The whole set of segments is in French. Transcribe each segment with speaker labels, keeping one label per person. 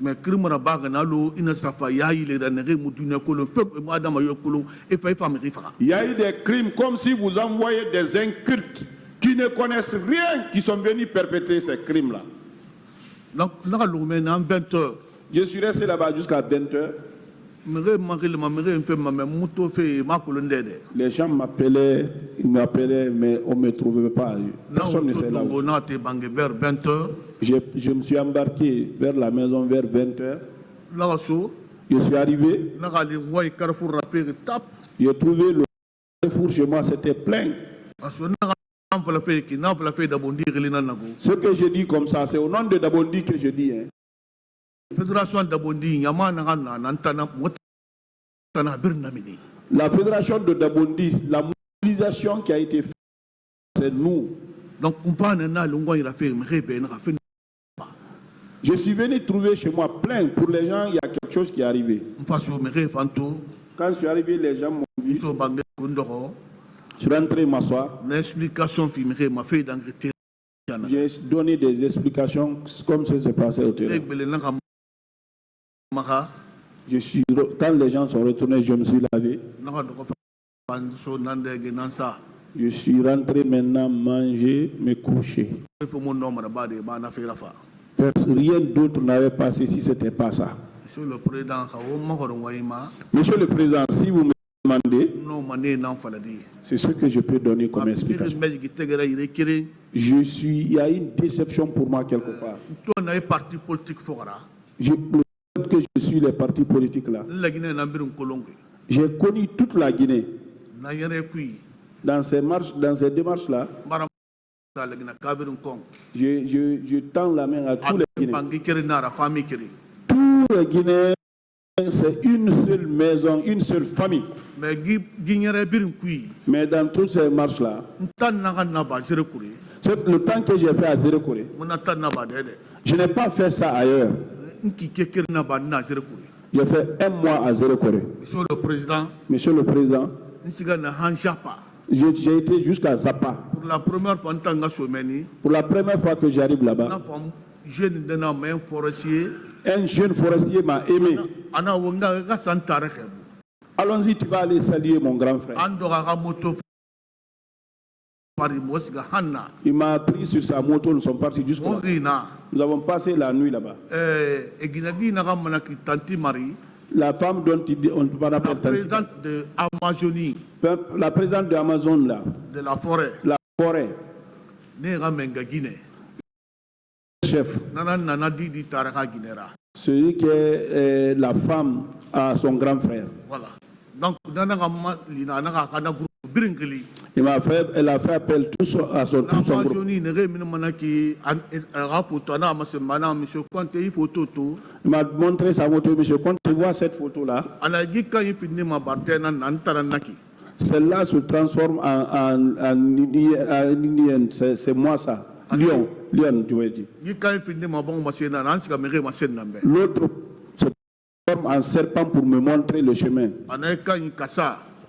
Speaker 1: Mais crime na bague na lo ina safa ya ile da nere mutune ko le peuple madame yo ko et fa femme rifa.
Speaker 2: Il y a eu des crimes comme si vous envoyez des incultes qui ne connaissent rien, qui sont venus perpétrer ces crimes-là.
Speaker 1: Donc,
Speaker 2: je suis resté là-bas jusqu'à 20h. Les gens m'appelaient, ils m'appelaient, mais on ne me trouvait pas. Personne ne sait là où. Je me suis embarqué vers la maison vers 20h. Je suis arrivé. J'ai trouvé le carrefour chez moi, c'était plein. Ce que je dis comme ça, c'est au nom de Dabondi que je dis. Hein. La fédération de Dabondi, la mobilisation qui a été faite, c'est nous. Donc, je suis venu trouver chez moi plein. Pour les gens, il y a quelque chose qui est arrivé. Quand je suis arrivé, les gens m'ont vu. Je suis rentré m'asseoir. J'ai donné des explications comme ça s'est passé au terrain. Quand les gens sont retournés, je me suis lavé. Je suis rentré maintenant manger, me coucher. Rien d'autre n'avait passé si ce n'était pas ça. Monsieur le Président, si vous me demandez, c'est ce que je peux donner comme explication. Il y a une déception pour moi quelque part. Que je suis les partis politiques là. J'ai connu toute la Guinée. Dans ces démarches là, je tends la main à tous les Guinéens. Tous les Guinéens, c'est une seule maison, une seule famille. Mais dans toutes ces marches là, c'est le temps que j'ai fait à Zéro Corée. Je n'ai pas fait ça ailleurs. J'ai fait 1 mois à Zéro Corée. Monsieur le Président, j'ai été jusqu'à Zappa. Pour la première fois que j'arrive là-bas, un jeune forestier m'a aimé. Allons-y, tu vas aller saluer mon grand frère. Il m'a pris sur sa moto, nous sommes partis jusqu'à là. Nous avons passé la nuit là-bas. La femme dont on ne peut pas l'appeler Tanti. La présidente de Amazon là. De la forêt. La forêt. Chef. Celui qui est la femme à son grand frère. Voilà. Donc, elle a fait appel à son groupe. Il m'a montré sa moto, monsieur Conte, tu vois cette photo-là. Celle-là se transforme en indienne, c'est moi ça. Lion, tu veux dire. L'autre se transforme en serpent pour me montrer le chemin.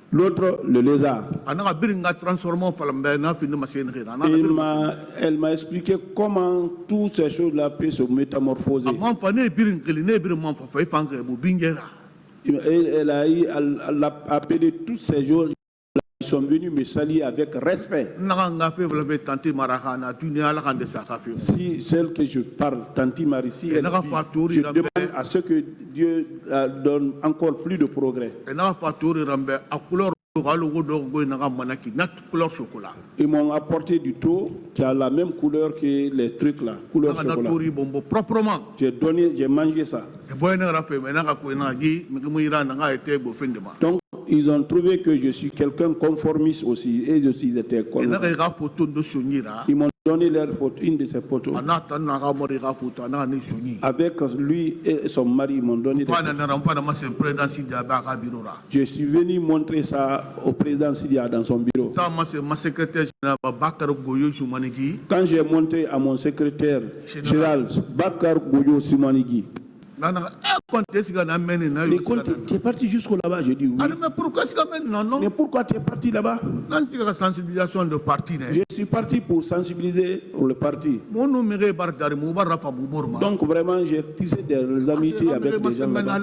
Speaker 2: L'autre, le lézard. Elle m'a expliqué comment toutes ces choses-là peuvent se métamorphoser. Elle a appelé tous ces jours qui sont venus me saluer avec respect. Si celle que je parle, Tanti Marissi, je demande à ce que Dieu donne encore plus de progrès. Ils m'ont apporté du taux qui a la même couleur que les trucs là, couleur chocolat. J'ai mangé ça. Donc, ils ont trouvé que je suis quelqu'un conformiste aussi. Et aussi, ils étaient conformistes. Ils m'ont donné une de ses photos. Avec lui et son mari, ils m'ont donné des photos. Je suis venu montrer ça au président Sidia dans son bureau. Quand j'ai montré à mon secrétaire général, Bakar Goyo Simanigi, Les comptes, tu es parti jusqu'au là-bas, je dis oui.
Speaker 1: Mais pourquoi est-ce que maintenant non?
Speaker 2: Mais pourquoi tu es parti là-bas?
Speaker 1: La sensibilisation de parti.
Speaker 2: Je suis parti pour sensibiliser le parti. Donc vraiment, j'ai tissé des amitiés avec des gens là-bas.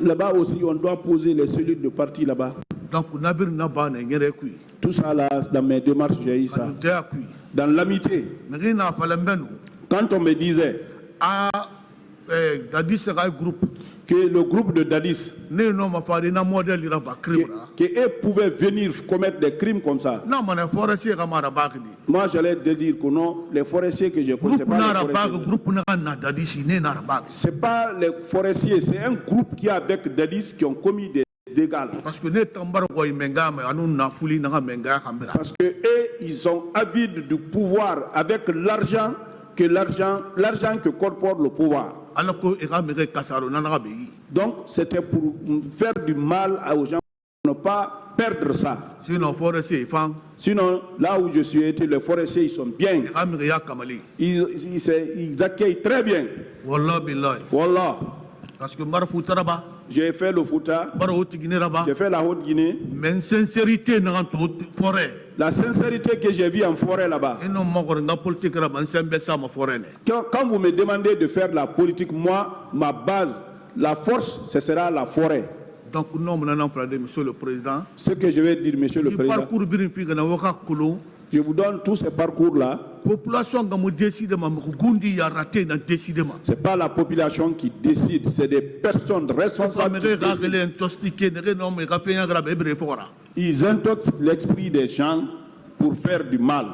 Speaker 2: Là-bas aussi, on doit poser les cellules de parti là-bas. Tout ça là, dans mes démarches, j'ai eu ça. Dans l'amitié. Quand on me disait que le groupe de Dadis, qu'eux pouvaient venir commettre des crimes comme ça, moi j'allais te dire que non, les forestiers que je connais, c'est pas les forestiers, c'est un groupe qui est avec Dadis qui ont commis des dégâts. Parce que eux, ils ont avides du pouvoir avec l'argent que corpore le pouvoir. Donc c'était pour faire du mal aux gens, pour ne pas perdre ça. Sinon, là où je suis été, les forestiers, ils sont bien. Ils accueillent très bien. Wallah.
Speaker 1: Parce que
Speaker 2: j'ai fait le Fouta, j'ai fait la Haute-Guinée.
Speaker 1: Mais sincérité dans la forêt.
Speaker 2: La sincérité que j'ai vue en forêt là-bas. Quand vous me demandez de faire la politique, moi, ma base, la force, ce sera la forêt.
Speaker 1: Donc, monsieur le Président.
Speaker 2: Ce que je vais dire, monsieur le Président. Je vous donne tous ces parcours-là. Ce n'est pas la population qui décide, c'est des personnes responsables. Ils intoxquent l'esprit des gens pour faire du mal.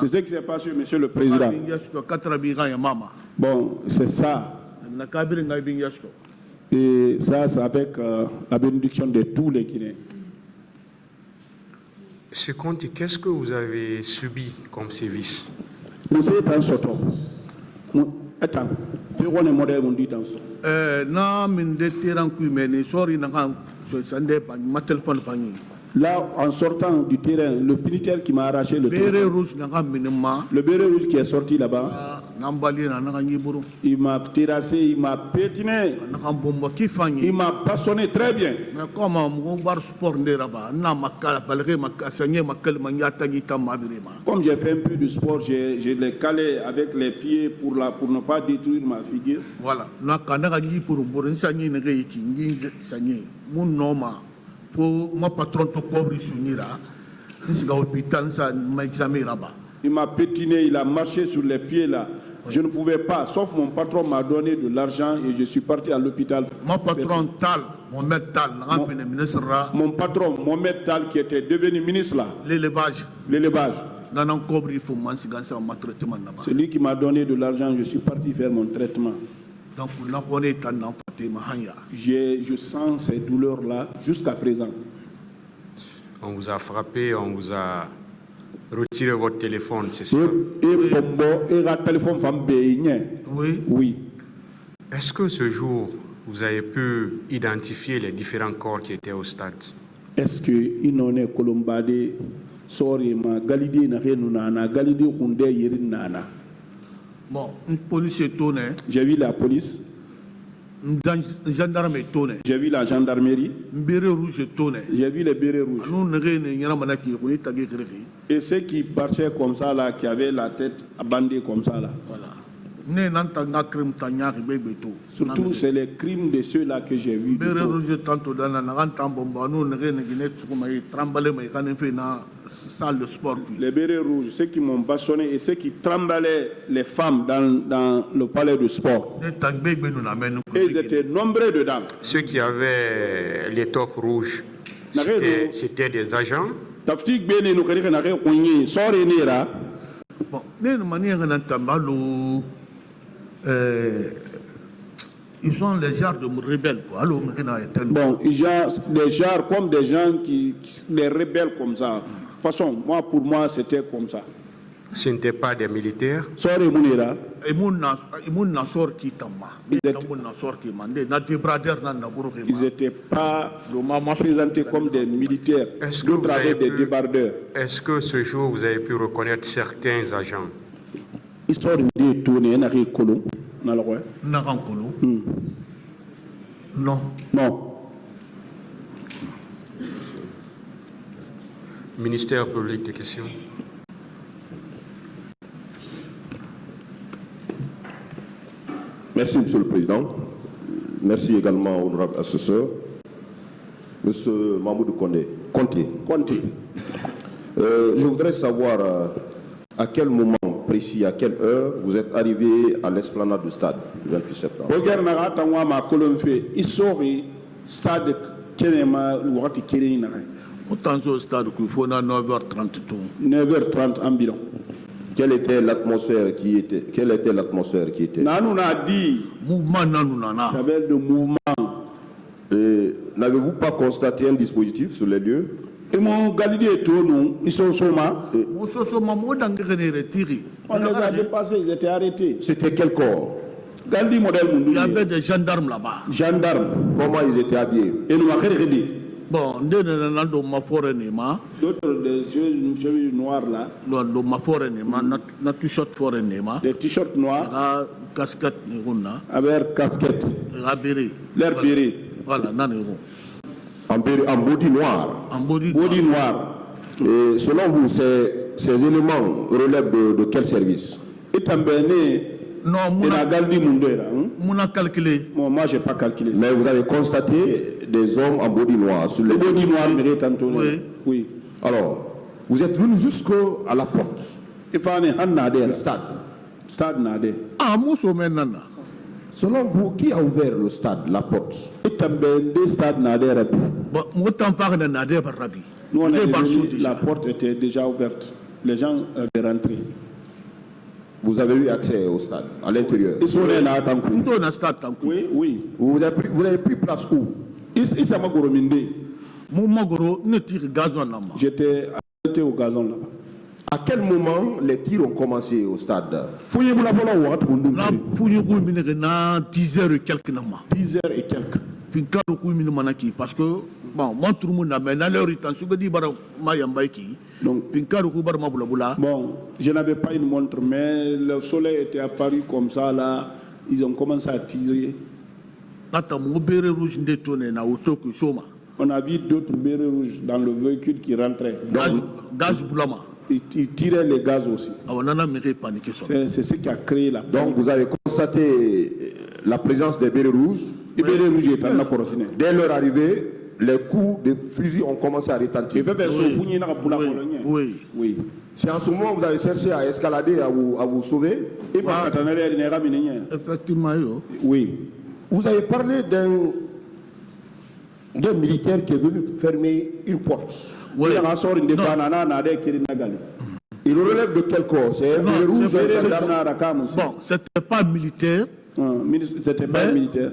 Speaker 2: C'est ce qui s'est passé, monsieur le Président. Bon, c'est ça. Et ça, c'est avec la bénédiction de tous les Guinéens.
Speaker 3: Ce Conti, qu'est-ce que vous avez subi comme sévice?
Speaker 2: Là, en sortant du terrain, le militaire qui m'a arraché le téléphone, le béret rouge qui est sorti là-bas, il m'a terrassé, il m'a pétiné, il m'a bastonné très bien. Comme j'ai fait un peu de sport, je l'ai calé avec les pieds pour ne pas détruire ma figure.
Speaker 1: Voilà. Mon patron
Speaker 2: il m'a pétiné, il a marché sur les pieds là. Je ne pouvais pas, sauf mon patron m'a donné de l'argent et je suis parti à l'hôpital.
Speaker 1: Mon patron Tal,
Speaker 2: mon patron Mohamed Tal qui était devenu ministre là. L'élevage. C'est lui qui m'a donné de l'argent, je suis parti faire mon traitement.
Speaker 1: Donc,
Speaker 2: je sens ces douleurs-là jusqu'à présent.
Speaker 3: On vous a frappé, on vous a retiré votre téléphone, c'est ça?
Speaker 2: Oui. Oui.
Speaker 3: Est-ce que ce jour, vous avez pu identifier les différents corps qui étaient au stade?
Speaker 2: Est-ce que Inone Colombade, Sorima, Galidé Narenunana, Galidé Hunde Yerinana?
Speaker 1: Bon, une police est tournée.
Speaker 2: J'ai vu la police.
Speaker 1: Gendarme est tournée.
Speaker 2: J'ai vu la gendarmerie.
Speaker 1: Béret rouge est tournée.
Speaker 2: J'ai vu les bérets rouges. Et ceux qui marchaient comme ça là, qui avaient la tête bandée comme ça là. Voilà. Surtout, c'est les crimes de ceux-là que j'ai vus. Les bérets rouges, ceux qui m'ont bastonné et ceux qui tremblaient les femmes dans le palais de sport. Et ils étaient nombreux dedans.
Speaker 3: Ceux qui avaient l'étoffe rouge, c'était des agents.
Speaker 1: Ils ont les genres de rebelles.
Speaker 2: Bon, ils ont des genres comme des gens des rebelles comme ça. De toute façon, pour moi, c'était comme ça.
Speaker 3: Ce n'étaient pas des militaires.
Speaker 2: Ils n'étaient pas présentés comme des militaires.
Speaker 3: D'autres avaient des débardeurs. Est-ce que ce jour, vous avez pu reconnaître certains agents?
Speaker 2: Histoire de tourner, n'a rien colon.
Speaker 1: N'a rien colon. Non.
Speaker 2: Non.
Speaker 3: Ministère public des questions.
Speaker 4: Merci, Monsieur le Président. Merci également au honorable assesseur. Monsieur Mahmoud Conté. Je voudrais savoir à quel moment précis, à quelle heure vous êtes arrivé à l'esplanade du stade le 28 septembre.
Speaker 1: Autant au stade qu'il faut 9h30 tout.
Speaker 2: 9h30 environ.
Speaker 4: Quelle était l'atmosphère qui était?
Speaker 2: Nanou a dit
Speaker 1: mouvement nanunana.
Speaker 2: Il y avait le mouvement.
Speaker 4: N'avez-vous pas constaté un dispositif sur les lieux?
Speaker 2: Et mon galidé tout nous, ils sont soma. On les a dépassés, ils étaient arrêtés.
Speaker 4: C'était quel corps?
Speaker 1: Il y avait des gendarmes là-bas.
Speaker 2: Gendarmes.
Speaker 4: Comment ils étaient habillés?
Speaker 2: Et nous avons dit.
Speaker 1: Bon, d'autres
Speaker 2: des chemises noires là. Des t-shirts noirs.
Speaker 1: Casquette.
Speaker 2: Avec casquette. L'air béret.
Speaker 1: Voilà,
Speaker 4: en body noir.
Speaker 2: Body noir.
Speaker 4: Et selon vous, ces éléments relèvent de quel service?
Speaker 1: Non,
Speaker 2: moi, je n'ai pas calculé ça.
Speaker 4: Mais vous avez constaté des hommes en body noir sur les
Speaker 2: body noir. Oui.
Speaker 4: Alors, vous êtes venu jusqu'à la porte.
Speaker 2: Il faut aller
Speaker 4: au stade.
Speaker 2: Stade Nadé.
Speaker 1: Ah, Mousso maintenant.
Speaker 4: Selon vous, qui a ouvert le stade, la porte?
Speaker 2: Stade Nadé.
Speaker 1: Bon, moi, t'en parle de Nadé Barabi.
Speaker 2: Nous, on est venu, la porte était déjà ouverte. Les gens avaient rentré.
Speaker 4: Vous avez eu accès au stade, à l'intérieur?
Speaker 2: Oui, oui.
Speaker 4: Vous avez pris place où?
Speaker 2: J'étais arrêté au gazon là-bas.
Speaker 4: À quel moment les tirs ont commencé au stade?
Speaker 1: 10h et quelques.
Speaker 2: 10h et quelques.
Speaker 1: Parce que, bon, moi, tout le monde a maintenant leur temps.
Speaker 2: Bon, je n'avais pas une montre, mais le soleil était apparu comme ça, là. Ils ont commencé à tirer. On a vu d'autres bérets rouges dans le véhicule qui rentraient.
Speaker 1: Gaz boulama.
Speaker 2: Ils tiraient les gaz aussi. C'est ce qui a créé la.
Speaker 4: Donc vous avez constaté la présence des bérets rouges.
Speaker 2: Les bérets rouges étaient là.
Speaker 4: Dès leur arrivée, les coups de fusil ont commencé à retentir.
Speaker 2: Oui. Oui.
Speaker 4: C'est en ce moment que vous avez cherché à escalader, à vous sauver.
Speaker 1: Effectivement.
Speaker 2: Oui.
Speaker 4: Vous avez parlé d'un militaire qui est venu fermer une porte.
Speaker 1: Oui.
Speaker 4: Il relève de quel corps? C'est un béret rouge.
Speaker 1: Bon, c'était pas militaire.
Speaker 2: C'était pas militaire.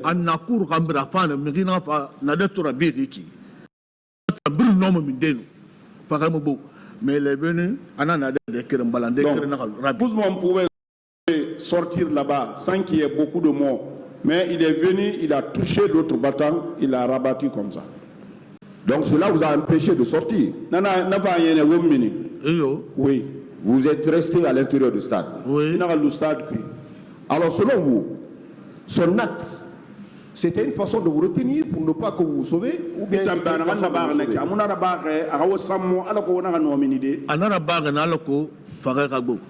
Speaker 1: Mais il est venu,
Speaker 2: on pouvait sortir là-bas sans qu'il y ait beaucoup de morts. Mais il est venu, il a touché l'autre battant, il a rabattu comme ça.
Speaker 4: Donc cela vous a empêché de sortir?
Speaker 2: Oui.
Speaker 4: Vous êtes resté à l'intérieur du stade?
Speaker 1: Oui.
Speaker 4: Alors selon vous, son acte, c'était une façon de vous retenir pour ne pas que vous vous sauvez, ou bien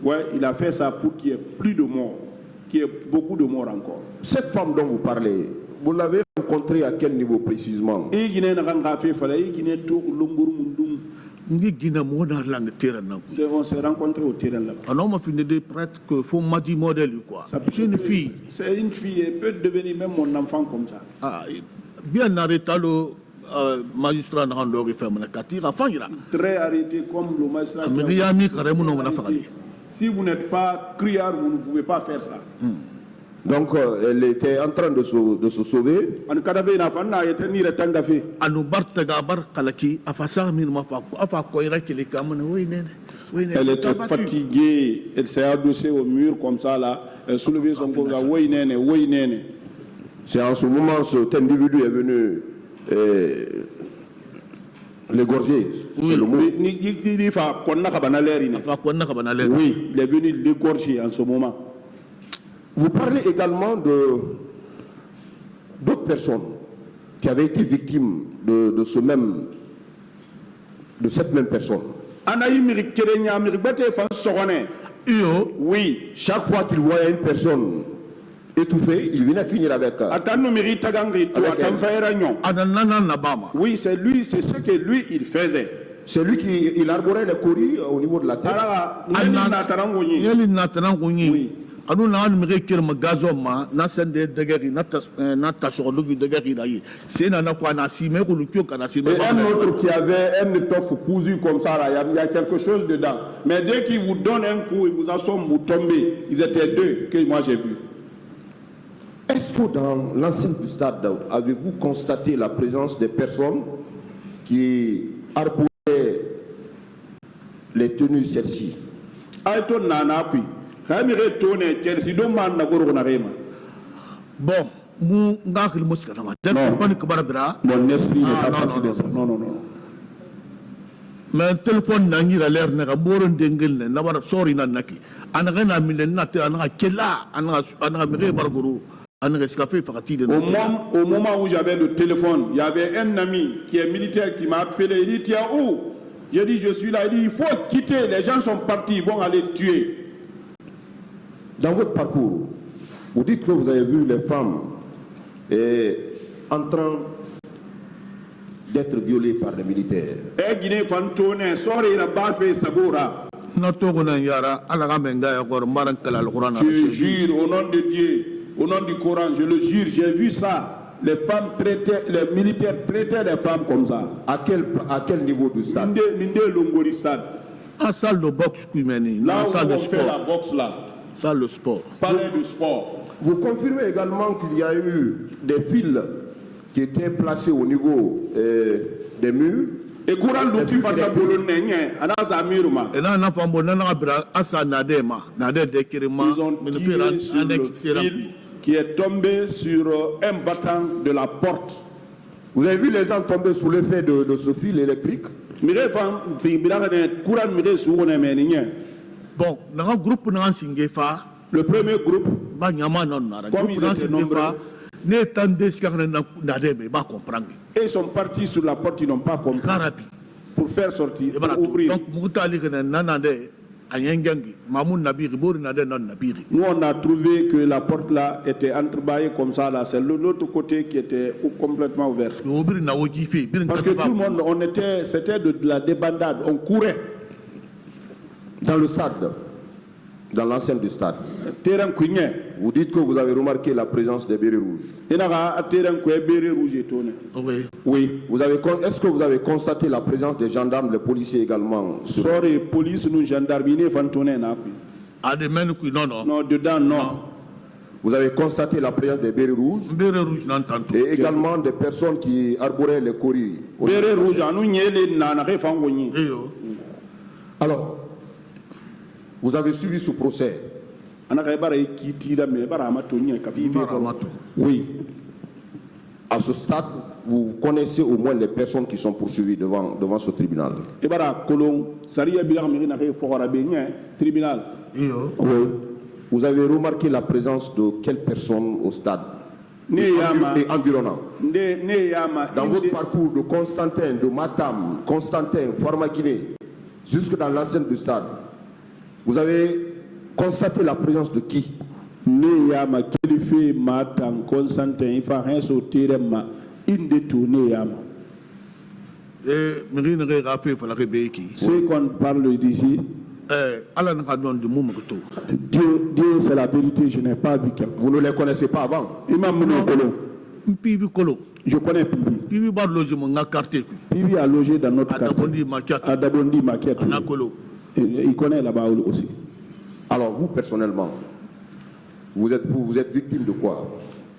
Speaker 2: ouais, il a fait ça pour qu'il y ait plus de morts, qu'il y ait beaucoup de morts encore.
Speaker 4: Cette femme dont vous parlez, vous l'avez rencontrée à quel niveau précisément?
Speaker 2: On s'est rencontrés au terrain là-bas.
Speaker 1: On m'a fini de prêtre que faut m'a dit modèle quoi. C'est une fille.
Speaker 2: C'est une fille, elle peut devenir même mon enfant comme ça.
Speaker 1: Ah, bien arrêté le magistrat de Rando qui fait mon katira fangira.
Speaker 2: Très arrêté comme le magistrat. Si vous n'êtes pas criard, vous ne pouvez pas faire ça.
Speaker 4: Donc elle était en train de se sauver.
Speaker 2: Elle était fatiguée, elle s'est adossée au mur comme ça là, elle soulevait son corps là,
Speaker 4: C'est en ce moment cet individu est venu L'égorger, c'est le mot.
Speaker 2: Oui, il est venu l'égorger en ce moment.
Speaker 4: Vous parlez également d'autres personnes qui avaient été victimes de cette même personne.
Speaker 2: Oui.
Speaker 4: Chaque fois qu'il voyait une personne étouffée, il venait finir avec
Speaker 2: oui, c'est lui, c'est ce que lui il faisait.
Speaker 4: C'est lui qui arborait les coris au niveau de la tête.
Speaker 2: Oui.
Speaker 1: anu na anu mege kirma gazo ma na sende degeri na tasorodugi degeri dayi c'est na quoi na si me ko lukio kana si me.
Speaker 2: Et un autre qui avait un étoffe cousu comme ça là, il y a quelque chose dedans. Mais dès qu'il vous donne un coup, il vous assomme, vous tombez. Ils étaient deux que moi j'ai vu.
Speaker 4: Est-ce que dans l'enceinte du stade, avez-vous constaté la présence des personnes qui arboraient les tenues celles-ci?
Speaker 1: Bon, mon
Speaker 2: esprit n'est pas parti de ça. Non.
Speaker 1: mais téléphone nangi la l'air na boron dengel na bara sorry na naki anaga na milen na te anaga kella anaga mege barguru anaga skafe fakati de.
Speaker 2: Au moment où j'avais le téléphone, il y avait un ami qui est militaire qui m'a appelé. Il dit tiens où? J'ai dit je suis là. Il dit il faut quitter. Les gens sont partis, ils vont aller tuer.
Speaker 4: Dans votre parcours, vous dites que vous avez vu les femmes en train d'être violées par les militaires.
Speaker 2: Je jure au nom de Dieu, au nom du Coran, je le jure, j'ai vu ça. Les femmes traitaient, les militaires traitaient les femmes comme ça.
Speaker 4: À quel niveau du stade?
Speaker 1: En salle de boxe,
Speaker 2: là où on fait la boxe là.
Speaker 1: Ça, le sport.
Speaker 2: Parler du sport.
Speaker 4: Vous confirmez également qu'il y a eu des fils qui étaient placés au niveau des murs.
Speaker 2: Et courant l'outil pas de ils ont tiré sur le fil qui est tombé sur un battant de la porte.
Speaker 4: Vous avez vu les gens tomber sous l'effet de ce fil électrique?
Speaker 1: Bon, dans un groupe
Speaker 2: le premier groupe, et ils sont partis sur la porte, ils n'ont pas compris. Pour faire sortir, pour ouvrir. Nous on a trouvé que la porte là était entrebâillée comme ça là, c'est l'autre côté qui était complètement ouvert. Parce que tout le monde, c'était de la débandade, on courait.
Speaker 4: Dans le stade, dans l'enceinte du stade, vous dites que vous avez remarqué la présence des bérets rouges.
Speaker 2: Oui.
Speaker 4: Est-ce que vous avez constaté la présence des gendarmes, des policiers également?
Speaker 2: Police, nous gendarmes, non, dedans, non.
Speaker 4: Vous avez constaté la présence des bérets rouges et également des personnes qui arboraient les coris.
Speaker 2: Bérets rouges,
Speaker 4: alors, vous avez suivi ce procès.
Speaker 2: Oui.
Speaker 4: À ce stade, vous connaissez au moins les personnes qui sont poursuivies devant ce tribunal.
Speaker 2: Oui.
Speaker 4: Vous avez remarqué la présence de quelles personnes au stade et environnant? Dans votre parcours de Constantin, de Matam, Constantin, Farmaguiné, jusque dans l'enceinte du stade, vous avez constaté la présence de qui?
Speaker 2: Ce qu'on parle d'ici, Dieu c'est la vérité, je n'ai pas vu quelqu'un.
Speaker 4: Vous ne les connaissez pas avant?
Speaker 2: Je connais Pivi. Pivi a logé dans notre quartier. À Dabondi Maquette. Il connaît là-bas aussi.
Speaker 4: Alors vous, personnellement, vous êtes victime de quoi?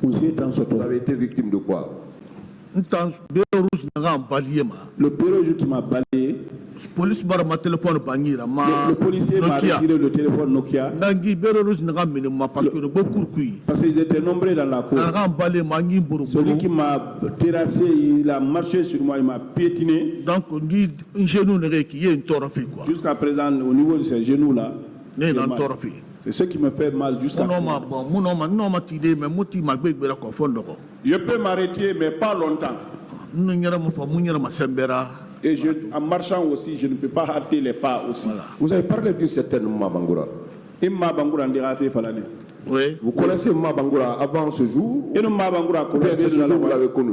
Speaker 2: Vous
Speaker 4: avez été victime de quoi?
Speaker 2: Le bureau qui m'a balayé.
Speaker 1: Police bar ma téléphone bangira ma
Speaker 2: le policier m'a retiré le téléphone Nokia. Parce qu'ils étaient nombreux dans la cour. Celui qui m'a terrassé, il a marché sur moi, il m'a piétiné.
Speaker 1: Donc
Speaker 2: jusqu'à présent, au niveau de ces genoux là, c'est ce qui me fait mal jusqu'à présent. Je peux m'arrêter, mais pas longtemps. Et en marchant aussi, je ne peux pas hâter les pas aussi. Voilà.
Speaker 4: Vous avez parlé d'une certaine Mabangura.
Speaker 1: Oui.
Speaker 4: Vous connaissez Mabangura avant ce jour? Et ce jour, vous l'avez connu?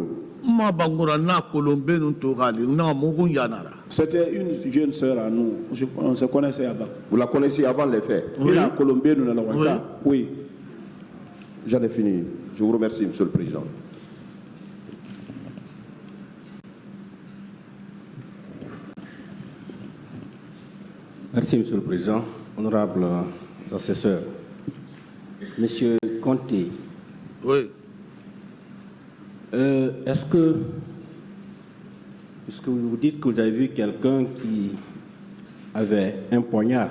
Speaker 2: C'était une jeune sœur à nous. On se connaissait avant.
Speaker 4: Vous la connaissiez avant les faits?
Speaker 2: Oui. Oui.
Speaker 4: J'en ai fini. Je vous remercie, Monsieur le Président.
Speaker 5: Merci, Monsieur le Président. Honorables assesseurs. Monsieur Conté.
Speaker 1: Oui.
Speaker 5: Est-ce que, puisque vous dites que vous avez vu quelqu'un qui avait un poignard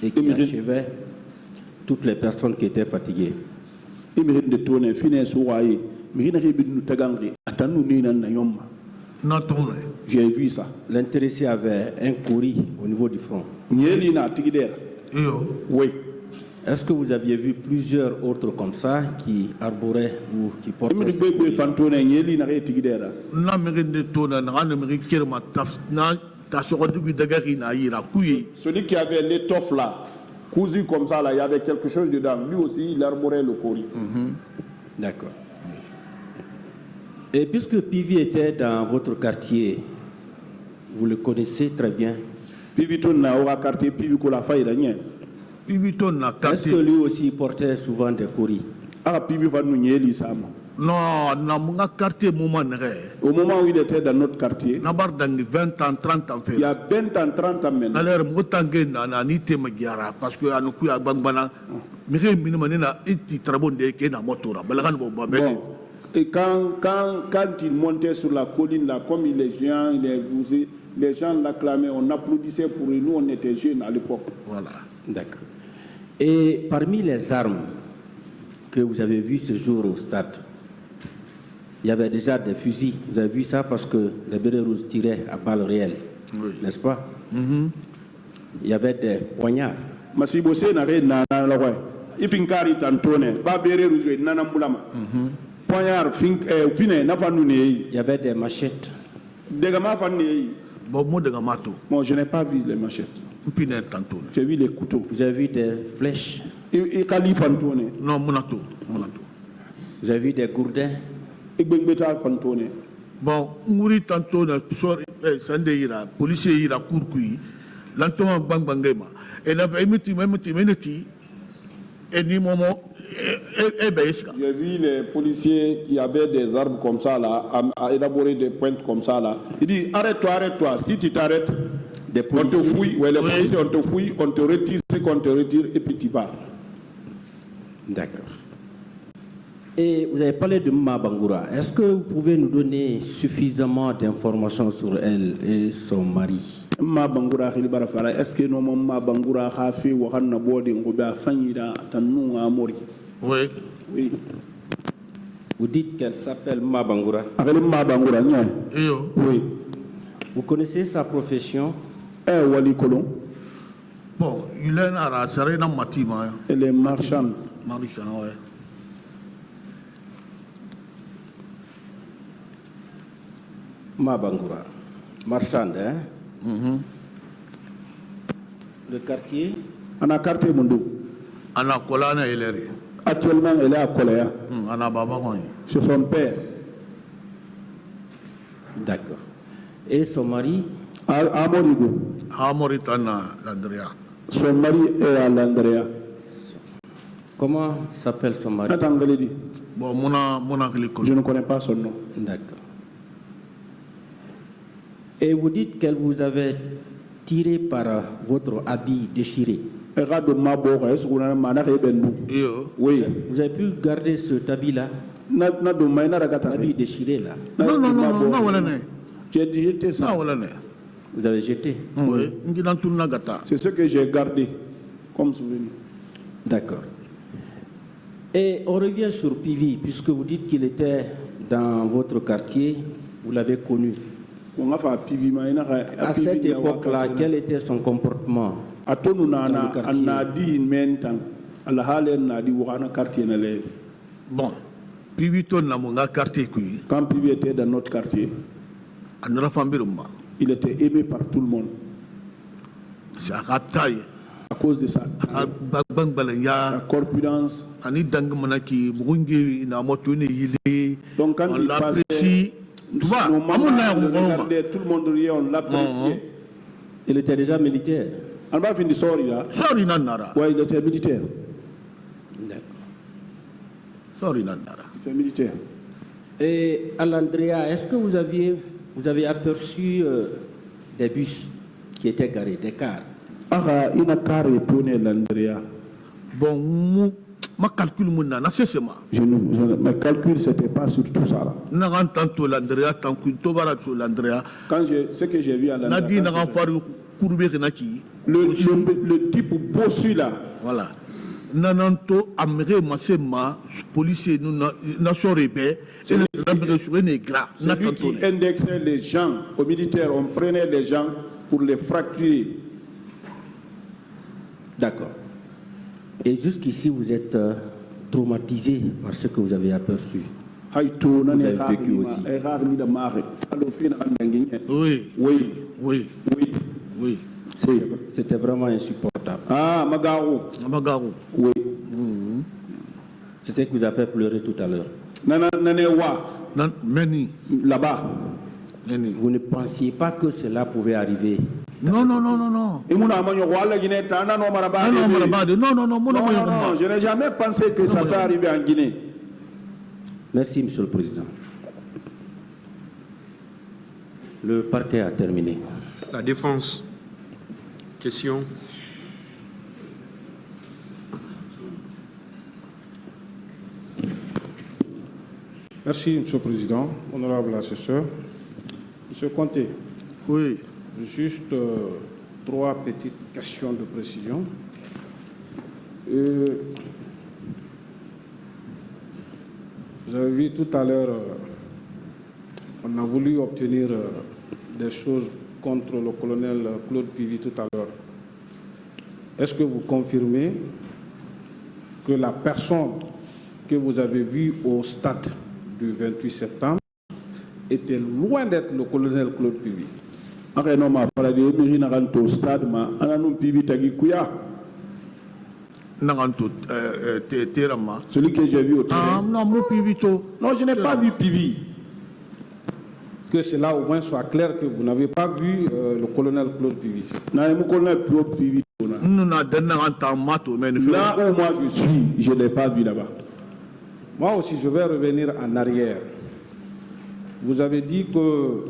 Speaker 5: et qui achevait toutes les personnes qui étaient fatiguées?
Speaker 2: J'ai vu ça.
Speaker 5: L'intéressé avait un courri au niveau du front.
Speaker 2: Oui.
Speaker 5: Est-ce que vous aviez vu plusieurs autres comme ça qui arboraient ou qui portaient ce courri?
Speaker 2: Celui qui avait l'étoffe là, cousu comme ça, là, il y avait quelque chose dedans. Lui aussi, il arborait le courri.
Speaker 5: D'accord. Et puisque Pivi était dans votre quartier, vous le connaissez très bien.
Speaker 2: Est-ce
Speaker 5: que lui aussi portait souvent des courris?
Speaker 1: Non, dans mon quartier,
Speaker 2: au moment où il était dans notre quartier,
Speaker 1: 20 ans, 30 ans,
Speaker 2: il y a 20 ans, 30 ans maintenant.
Speaker 1: Parce que
Speaker 2: et quand il montait sur la colline, là, comme il est géant, les gens l'acclamaient, on applaudissait pour lui. Nous, on était jeunes à l'époque.
Speaker 1: Voilà.
Speaker 5: D'accord. Et parmi les armes que vous avez vues ce jour au stade, il y avait déjà des fusils. Vous avez vu ça parce que les bérets rouges tiraient à balles réelles, oui. N'est-ce pas? Il y avait des poignards. Il y avait des machettes.
Speaker 2: Bon, je n'ai pas vu les machettes. J'ai vu les couteaux.
Speaker 5: Vous avez vu des flèches.
Speaker 1: Non,
Speaker 5: vous avez vu des gourdins.
Speaker 1: Bon, Mouri tantôt, Sandéira, policier ira courcui, l'antoma bangbangema, et la emiti, et ni moment,
Speaker 2: j'ai vu les policiers, il y avait des armes comme ça là, à élaborer des pointes comme ça là. Il dit arrête-toi, si tu t'arrêtes, on te fouille, ouais, les policiers on te fouille, on te retire ce qu'on te retire et puis tu pars.
Speaker 5: D'accord. Et vous avez parlé de Mabangura. Est-ce que vous pouvez nous donner suffisamment d'informations sur elle et son mari?
Speaker 2: Mabangura est-ce que nous Mabangura a fait Wakana Bodi Ngoba Fanira Tanou Amori?
Speaker 1: Oui.
Speaker 2: Oui.
Speaker 5: Vous dites qu'elle s'appelle Mabangura.
Speaker 2: Mabangura, oui.
Speaker 5: Vous connaissez sa profession?
Speaker 2: Wali Kolon.
Speaker 1: Bon, il est à Sarena Matima.
Speaker 2: Elle est marchande.
Speaker 1: Marchande, oui.
Speaker 5: Mabangura, marchande, hein? Le quartier?
Speaker 2: Ana quartier Mundo.
Speaker 1: Ana Kolana Eleri.
Speaker 2: Actuellement, elle est à Kolaya.
Speaker 1: Ana Baba.
Speaker 2: C'est son père.
Speaker 5: D'accord. Et son mari?
Speaker 2: Amorigo.
Speaker 1: Amoritana, l'Andrea.
Speaker 2: Son mari est à l'Andrea.
Speaker 5: Comment s'appelle son mari?
Speaker 1: Bon,
Speaker 2: je ne connais pas son nom.
Speaker 5: D'accord. Et vous dites qu'elle vous avait tiré par votre habit déchiré.
Speaker 2: Oui.
Speaker 5: Vous avez pu garder cet habit-là? L'habit déchiré là.
Speaker 1: Non.
Speaker 2: J'ai jeté ça.
Speaker 5: Vous avez jeté.
Speaker 1: Oui.
Speaker 2: C'est ce que j'ai gardé comme souvenir.
Speaker 5: D'accord. Et on revient sur Pivi, puisque vous dites qu'il était dans votre quartier, vous l'avez connu. À cette époque-là, quel était son comportement dans le quartier?
Speaker 1: Bon, Pivi ton na mon quartier kui.
Speaker 2: Quand Pivi était dans notre quartier, il était aimé par tout le monde.
Speaker 1: C'est à la taille.
Speaker 2: À cause de ça, la corpulence. Donc quand il passait, tout le monde riait, on l'appréciait.
Speaker 5: Il était déjà militaire.
Speaker 2: On va finir là. Ouais, il était militaire.
Speaker 5: D'accord.
Speaker 2: Il était militaire.
Speaker 5: Et à l'Andrea, est-ce que vous avez aperçu des bus qui étaient garés, des cars?
Speaker 1: Bon, ma calcul
Speaker 2: mes calculs, c'était pas sur tout ça. Quand ce que j'ai vu à l'Andrea, le type bossu là.
Speaker 1: Voilà. Nananto amere masema policier nous na sorebe et
Speaker 2: celui qui indexait les gens aux militaires, on prenait les gens pour les fracturer.
Speaker 5: D'accord. Et jusqu'ici, vous êtes traumatisé par ce que vous avez aperçu. Vous avez vécu aussi.
Speaker 1: Oui.
Speaker 5: C'était vraiment insupportable.
Speaker 2: Magarou. Oui.
Speaker 5: C'est ce qui vous a fait pleurer tout à l'heure.
Speaker 2: Là-bas.
Speaker 5: Vous ne pensiez pas que cela pouvait arriver?
Speaker 1: Non.
Speaker 2: Non, je n'ai jamais pensé que ça peut arriver en Guinée.
Speaker 5: Merci, Monsieur le Président. Le parquet a terminé.
Speaker 3: La défense. Question.
Speaker 6: Merci, Monsieur le Président. Honorable assesseur. Monsieur Conté.
Speaker 1: Oui.
Speaker 6: Juste 3 petites questions de précision. Vous avez vu tout à l'heure, on a voulu obtenir des choses contre le colonel Claude Pivi tout à l'heure. Est-ce que vous confirmez que la personne que vous avez vue au stade du 28 septembre était loin d'être le colonel Claude Pivi?
Speaker 2: Celui que j'ai vu au terrain. Non, je n'ai pas vu Pivi.
Speaker 6: Que cela au moins soit clair que vous n'avez pas vu le colonel Claude Pivi.
Speaker 2: Là où moi je suis, je ne l'ai pas vu là-bas.
Speaker 6: Moi aussi, je vais revenir en arrière. Vous avez dit que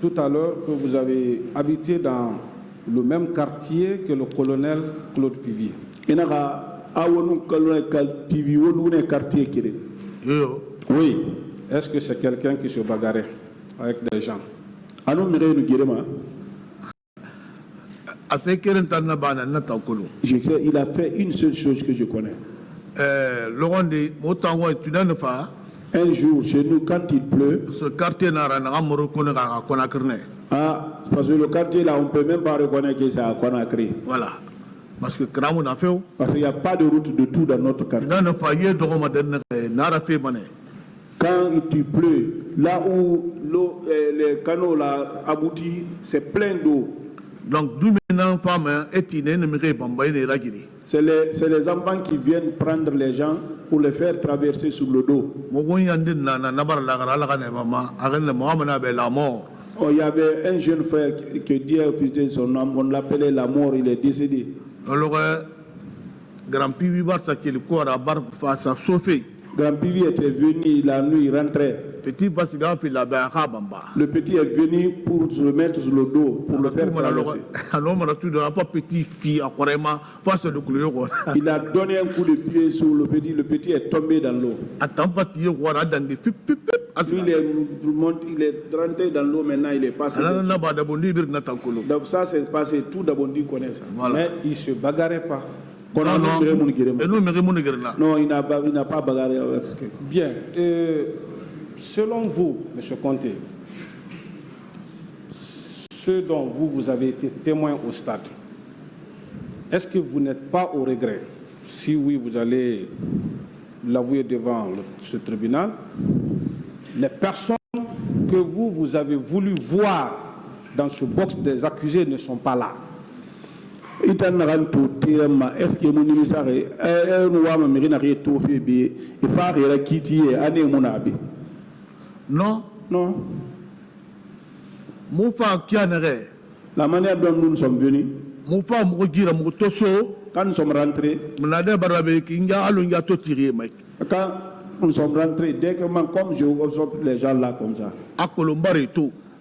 Speaker 6: tout à l'heure que vous avez habité dans le même quartier que le colonel Claude Pivi. Oui. Est-ce que c'est quelqu'un qui se bagarrait avec des gens?
Speaker 2: Il a fait une seule chose que je connais. Un jour, chez nous, quand il pleut, parce que le quartier là, on ne peut même pas reconnaître que c'est à Conakry.
Speaker 1: Voilà. Parce qu'il
Speaker 2: n'y a pas de route de tout dans notre quartier. Quand il pleut, là où les canaux là aboutis, c'est plein d'eau.
Speaker 1: Donc,
Speaker 2: c'est les enfants qui viennent prendre les gens pour les faire traverser sur le dos. Oh, il y avait un jeune frère que Dieu a puisé son âme, on l'appelait la mort, il est décédé.
Speaker 1: Grand Pivi était venu la nuit, il rentrait. petit va se faire la bamba.
Speaker 2: Le petit est venu pour se le mettre sur le dos, pour le faire traverser.
Speaker 1: Alors, on a tout donné, pas petit fille, vraiment, face de couleur.
Speaker 2: Il a donné un coup de pied sur le petit est tombé dans l'eau.
Speaker 1: Attends, pas tirer, voilà, dans des pip.
Speaker 2: Il est rentré dans l'eau, maintenant il est passé. Donc ça c'est passé, tout Dabondi connaît ça.
Speaker 1: Voilà.
Speaker 6: Mais il ne se bagarrait pas.
Speaker 2: Non, il n'a pas bagarré avec ce que...
Speaker 6: Bien. Selon vous, M. Conté, ce dont vous avez été témoin au stade, est-ce que vous n'êtes pas au regret? Si oui, vous allez l'avouer devant ce tribunal. Les personnes que vous avez voulu voir dans ce box des accusés ne sont pas là.
Speaker 2: Est-ce que mon ministère est non. Non. La manière dont nous sommes venus, quand nous sommes rentrés, quand nous sommes rentrés, dès que comme je observe les gens là comme ça,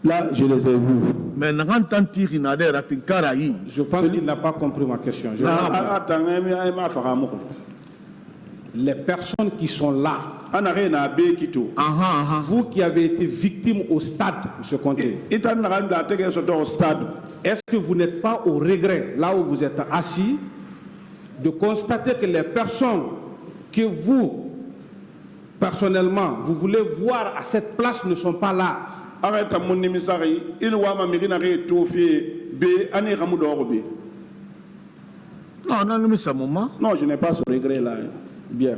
Speaker 2: là je les ai vus.
Speaker 6: Je pense qu'il n'a pas compris ma question. Les personnes qui sont là, vous qui avez été victime au stade, M. Conté, est-ce que vous n'êtes pas au regret, là où vous êtes assis, de constater que les personnes que vous, personnellement, vous voulez voir à cette place ne sont pas là?
Speaker 2: Non, je n'ai pas ce regret là.
Speaker 6: Bien.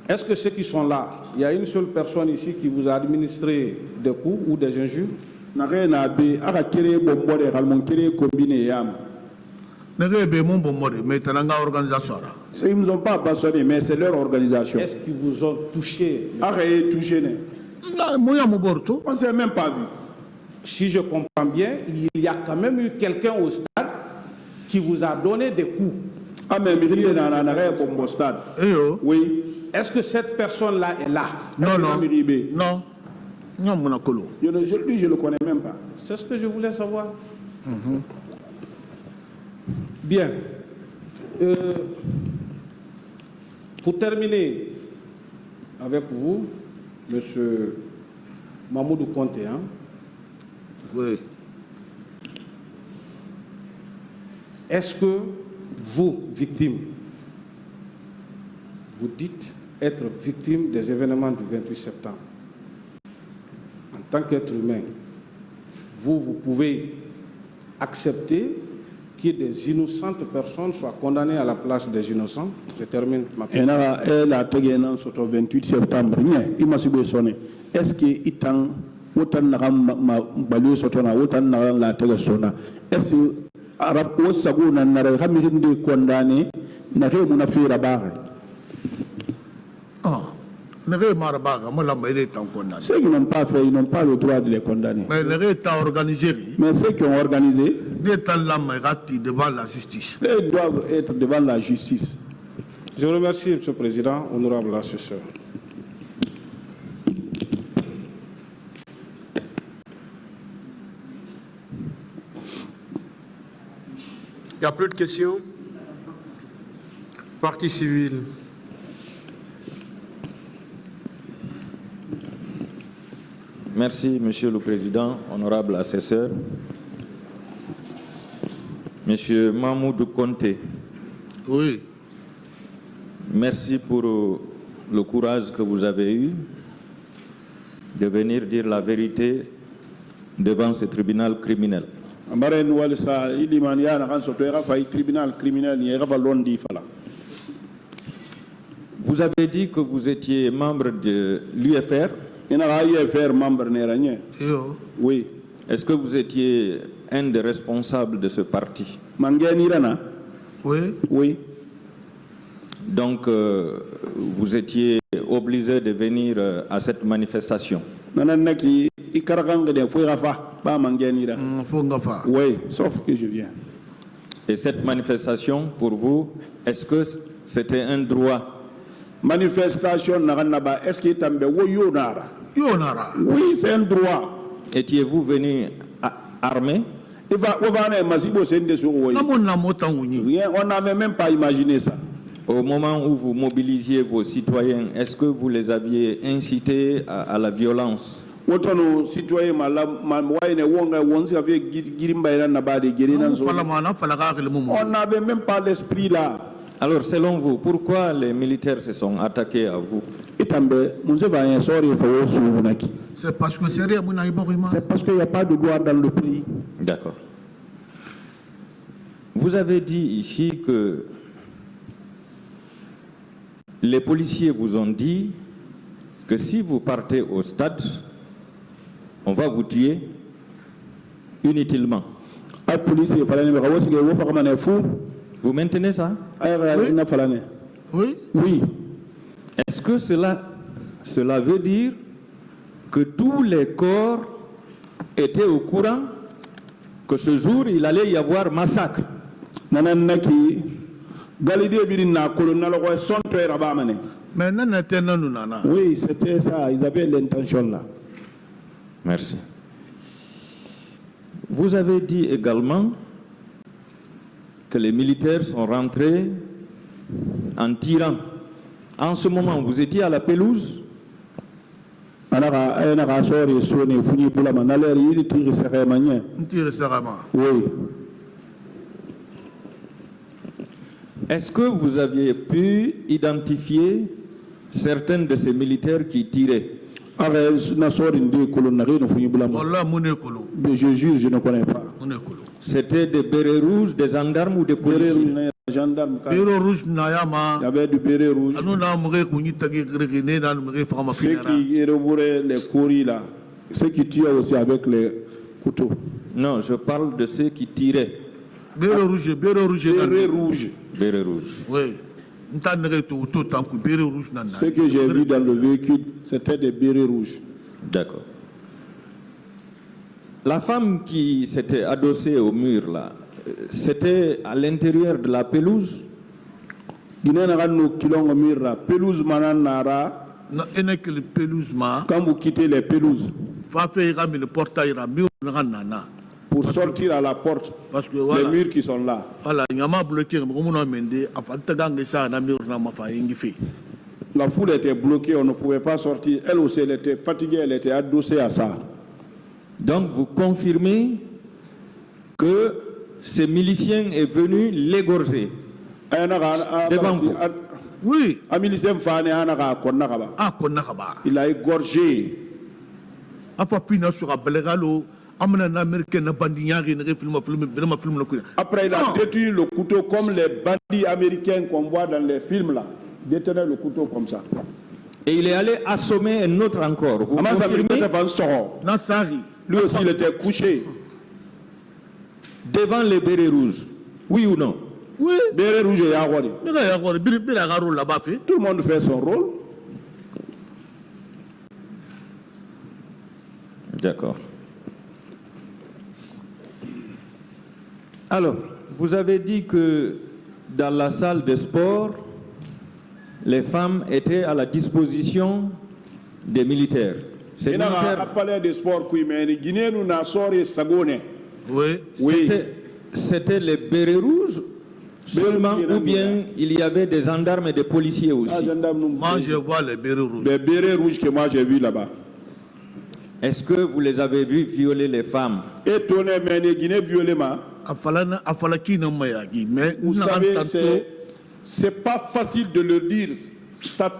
Speaker 6: Est-ce que ceux qui sont là, il y a une seule personne ici qui vous a administré des coups ou des injures?
Speaker 2: Ils ne nous ont pas abandonnés, mais c'est leur organisation.
Speaker 6: Est-ce qu'ils vous ont touché?
Speaker 2: On ne s'est même pas vu.
Speaker 6: Si je comprends bien, il y a quand même eu quelqu'un au stade qui vous a donné des coups.
Speaker 2: Ah, mais au stade. Oui.
Speaker 6: Est-ce que cette personne-là est là?
Speaker 1: Non.
Speaker 2: Lui, je ne le connais même pas.
Speaker 6: C'est ce que je voulais savoir. Bien. Pour terminer avec vous, M. Mamoudou Conté, hein?
Speaker 1: Oui.
Speaker 6: Est-ce que vous, victimes, vous dites être victime des événements du 28 septembre? En tant qu'être humain, vous pouvez accepter que des innocentes personnes soient condamnées à la place des innocents? Je termine ma question.
Speaker 2: Elle a été 28 septembre. Est-ce que est-ce ceux qui n'ont pas fait, ils n'ont pas le droit de les condamner. Mais ceux qui ont organisé,
Speaker 1: devant la justice.
Speaker 2: Ils doivent être devant la justice.
Speaker 6: Je remercie, M. le Président, honorable assesseur.
Speaker 3: Il n'y a plus de questions? Partie civile.
Speaker 7: Merci, Monsieur le Président, honorable assesseur. Monsieur Mamoudou Conté.
Speaker 1: Oui.
Speaker 7: Merci pour le courage que vous avez eu de venir dire la vérité devant ce tribunal criminel. Vous avez dit que vous étiez membre de l'UFR.
Speaker 2: Oui.
Speaker 7: Est-ce que vous étiez un des responsables de ce parti?
Speaker 1: Oui.
Speaker 2: Oui.
Speaker 7: Donc, vous étiez obligé de venir à cette manifestation.
Speaker 2: Oui, sauf que je viens.
Speaker 7: Et cette manifestation, pour vous, est-ce que c'était un droit?
Speaker 2: Manifestation, est-ce qu'il Oui, c'est un droit.
Speaker 7: Étiez-vous venu armé?
Speaker 2: Rien, on n'avait même pas imaginé ça.
Speaker 7: Au moment où vous mobilisiez vos citoyens, est-ce que vous les aviez incités à la violence? On
Speaker 2: n'avait même pas l'esprit là.
Speaker 7: Alors, selon vous, pourquoi les militaires se sont attaqués à vous?
Speaker 2: C'est parce que c'est parce qu'il n'y a pas de loi dans le pays.
Speaker 7: D'accord. Vous avez dit ici que les policiers vous ont dit que si vous partez au stade, on va vous tuer inutilement. Vous maintenez ça?
Speaker 2: Oui. Oui.
Speaker 7: Est-ce que cela veut dire que tous les corps étaient au courant que ce jour, il allait y avoir massacre?
Speaker 2: Oui, c'était ça. Ils avaient l'intention là.
Speaker 7: Merci. Vous avez dit également que les militaires sont rentrés en tirant. En ce moment, vous étiez à la pelouse?
Speaker 2: Oui.
Speaker 7: Est-ce que vous aviez pu identifier certains de ces militaires qui tiraient?
Speaker 2: Mais je jure, je ne connais pas.
Speaker 7: C'était des bérets rouges, des gendarmes ou des policiers?
Speaker 2: Il y avait du béret rouge. Ceux qui élaboraient les courriers là, ceux qui tiraient aussi avec les couteaux.
Speaker 7: Non, je parle de ceux qui tiraient.
Speaker 2: Béret rouge. Béret rouge.
Speaker 7: Béret rouge.
Speaker 1: Oui.
Speaker 2: Ce que j'ai vu dans le véhicule, c'était des bérets rouges.
Speaker 7: D'accord. La femme qui s'était adossée au mur là, c'était à l'intérieur de la pelouse?
Speaker 2: Quand vous quittez les pelouses, pour sortir à la porte, parce que les murs qui sont là. La foule était bloquée, on ne pouvait pas sortir. Elle aussi, elle était fatiguée, elle était adossée à ça.
Speaker 7: Donc vous confirmez que ces miliciens est venu l'égorger devant vous?
Speaker 2: Oui. Il a égorgé. Après, il a détruit le couteau comme les bandits américains qu'on voit dans les films là. Détenaient le couteau comme ça.
Speaker 7: Et il est allé assommer un autre encore. Vous confirmez?
Speaker 2: Lui aussi, il était couché.
Speaker 7: Devant les bérets rouges. Oui ou non?
Speaker 2: Oui. Béret rouge et Yagwari. Tout le monde fait son rôle.
Speaker 7: D'accord. Alors, vous avez dit que dans la salle de sport, les femmes étaient à la disposition des militaires. Ces militaires...
Speaker 1: Oui.
Speaker 7: C'était les bérets rouges seulement, ou bien il y avait des gendarmes et des policiers aussi?
Speaker 1: Moi, je vois les bérets rouges.
Speaker 2: Les bérets rouges que moi j'ai vus là-bas.
Speaker 7: Est-ce que vous les avez vus violer les femmes?
Speaker 2: Vous savez, c'est pas facile de le dire. C'est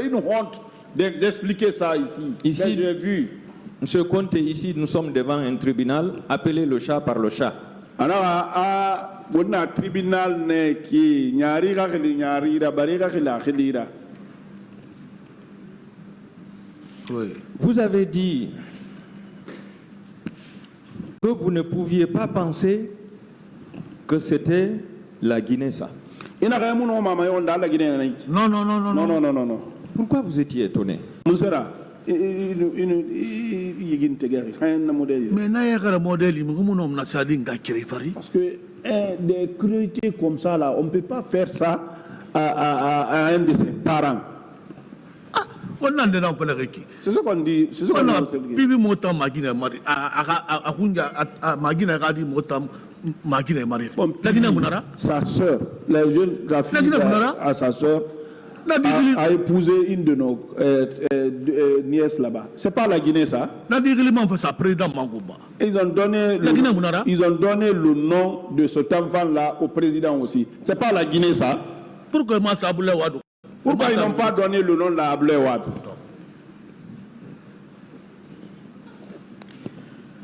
Speaker 2: une honte d'expliquer ça ici.
Speaker 7: Ici,
Speaker 2: j'ai vu.
Speaker 7: Monsieur Conte, ici, nous sommes devant un tribunal. Appelez le chat par le chat.
Speaker 1: Oui.
Speaker 7: Vous avez dit que vous ne pouviez pas penser que c'était la Guinée, ça.
Speaker 1: Non.
Speaker 7: Pourquoi vous étiez étonné?
Speaker 2: Mais parce que des cruautés comme ça là, on ne peut pas faire ça à un de ses parents. C'est ce qu'on dit. C'est ce qu'on dit.
Speaker 1: Bibi motam magina mari. Akunja magina gadi motam magina mari. Lagina munara.
Speaker 2: Sa sœur, la jeune, la fille à sa sœur, a épousé une de nos nièces là-bas. C'est pas la Guinée ça. Ils ont donné le nom de cet enfant-là au président aussi. C'est pas la Guinée ça. Pourquoi ils n'ont pas donné le nom de la Abdoulaye Wade?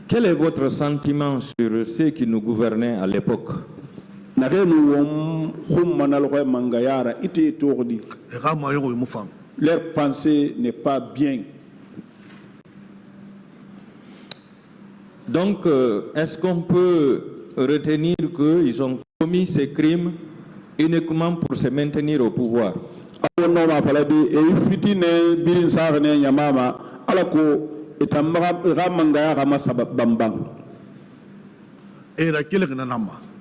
Speaker 7: Quel est votre sentiment sur ceux qui nous gouvernaient à l'époque?
Speaker 2: Leur pensée n'est pas bien.
Speaker 7: Donc, est-ce qu'on peut retenir qu'ils ont commis ces crimes uniquement pour se maintenir au pouvoir?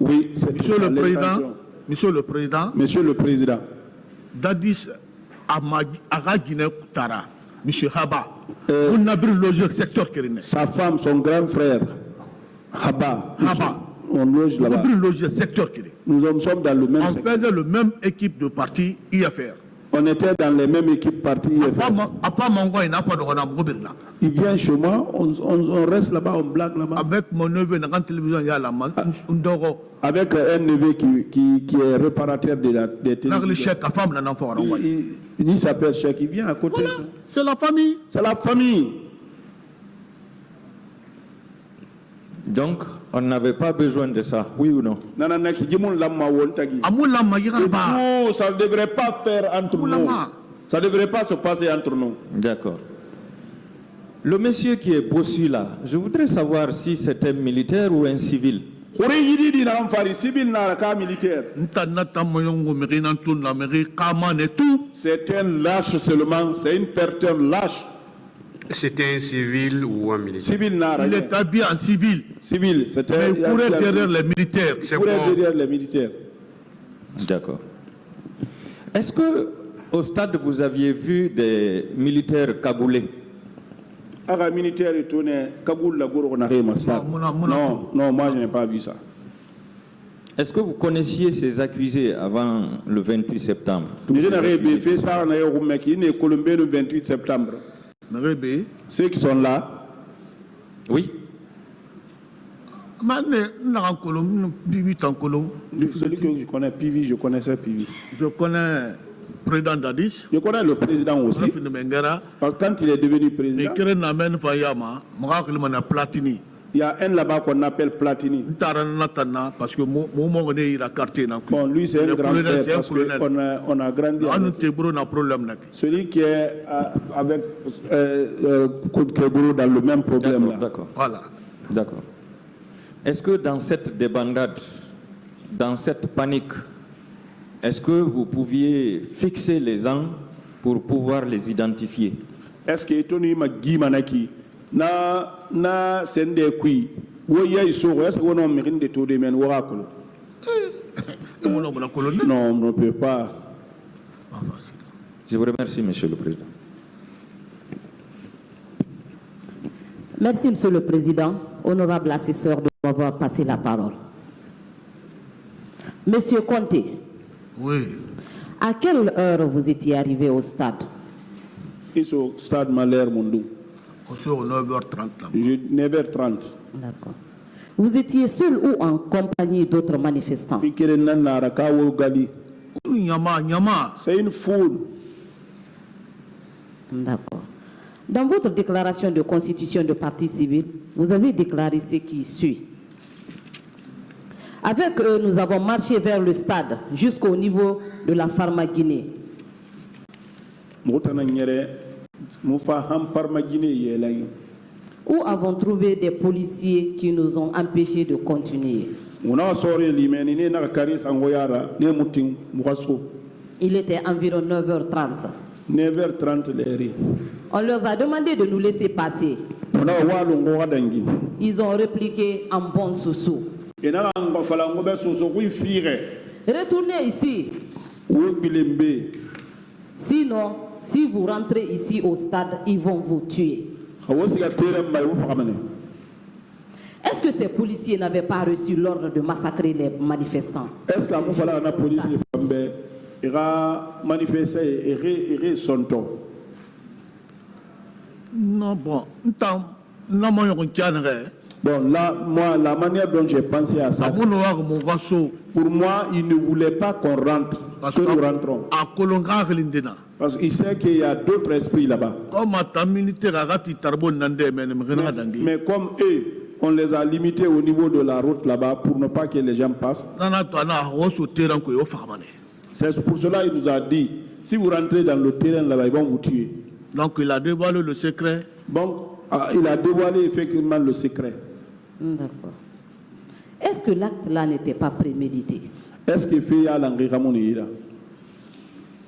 Speaker 2: Oui,
Speaker 1: Monsieur le Président, Dadis Tara, Monsieur Haba, on a brûlé le secteur Kéréné.
Speaker 2: Sa femme, son grand frère, Haba, on loge là-bas. Nous sommes dans le même secteur.
Speaker 1: On faisait le même équipe de parti IFR.
Speaker 2: On était dans les mêmes équipes parti IFR. Il vient chez moi, on reste là-bas, on blague là-bas.
Speaker 1: Avec mon neveu, dans la télévision, il y a la main.
Speaker 2: Avec un neveu qui est réparateur des télévisions. Il s'appelle Cheikh, il vient à côté.
Speaker 1: Voilà, c'est la famille.
Speaker 2: C'est la famille.
Speaker 7: Donc, on n'avait pas besoin de ça, oui ou non?
Speaker 2: Ça ne devrait pas faire entre nous. Ça ne devrait pas se passer entre nous.
Speaker 7: D'accord. Le monsieur qui est bossu là, je voudrais savoir si c'est un militaire ou un civil.
Speaker 2: C'est un lâche seulement, c'est une personne lâche.
Speaker 3: C'était un civil ou un militaire?
Speaker 1: Il est habillé en civil.
Speaker 2: Civil, c'était.
Speaker 1: Il courait derrière les militaires.
Speaker 2: Il courait derrière les militaires.
Speaker 7: D'accord. Est-ce que au stade vous aviez vu des militaires cagoulés?
Speaker 2: Non, moi je n'ai pas vu ça.
Speaker 7: Est-ce que vous connaissiez ces accusés avant le 28 septembre?
Speaker 2: Je n'avais fait ça le 28 septembre. Ceux qui sont là.
Speaker 7: Oui.
Speaker 2: Celui que je connais, Pivi, je connaissais Pivi.
Speaker 1: Je connais le président Dadis.
Speaker 2: Je connais le président aussi. Parce que quand il est devenu président, il y a un là-bas qu'on appelle Platini.
Speaker 1: Parce que
Speaker 2: bon, lui c'est un grand frère parce qu'on a grandi avec. Celui qui est avec Keburo dans le même problème là.
Speaker 7: D'accord. Voilà. D'accord. Est-ce que dans cette débandade, dans cette panique, est-ce que vous pouviez fixer les gens pour pouvoir les identifier?
Speaker 2: Est-ce que Tony Magimanaki na sende kui woya isoro est-ce qu'on a mérite de tout de men oracle? Non, on ne peut pas.
Speaker 7: Je vous remercie, Monsieur le Président.
Speaker 8: Merci, Monsieur le Président. Honorable assesseur, de m'avoir passé la parole. Monsieur Conté.
Speaker 1: Oui.
Speaker 8: À quelle heure vous étiez arrivé au stade?
Speaker 2: Au stade Malher Mondou.
Speaker 1: 9h30.
Speaker 2: 9h30.
Speaker 8: D'accord. Vous étiez seul ou en compagnie d'autres manifestants?
Speaker 2: C'est une foule.
Speaker 8: D'accord. Dans votre déclaration de constitution de parti civil, vous avez déclaré ce qui suit. Avec eux, nous avons marché vers le stade jusqu'au niveau de la Pharma-Guinée. Où avons trouvé des policiers qui nous ont empêchés de continuer. Il était environ 9h30.
Speaker 2: 9h30.
Speaker 8: On leur a demandé de nous laisser passer. Ils ont répliqué en bon sous-sous. Retournez ici. Si Sinon, si vous rentrez ici au stade, ils vont vous tuer. Est-ce que ces policiers n'avaient pas reçu l'ordre de massacrer les manifestants?
Speaker 2: Est-ce que la police a manifesté et son ton?
Speaker 1: Non, bon,
Speaker 2: bon, là, moi, la manière dont j'ai pensé à ça, pour moi, il ne voulait pas qu'on rentre, que nous rentrons. Parce qu'il sait qu'il y a d'autres esprits là-bas. Mais comme eux, on les a limités au niveau de la route là-bas pour ne pas que les gens passent. C'est pour cela qu'il nous a dit, si vous rentrez dans le terrain là-bas, ils vont vous tuer.
Speaker 1: Donc il a dévoilé le secret.
Speaker 2: Donc il a dévoilé effectivement le secret.
Speaker 8: D'accord. Est-ce que l'acte-là n'était pas prémédité?
Speaker 2: Est-ce que Féa Languiramonira?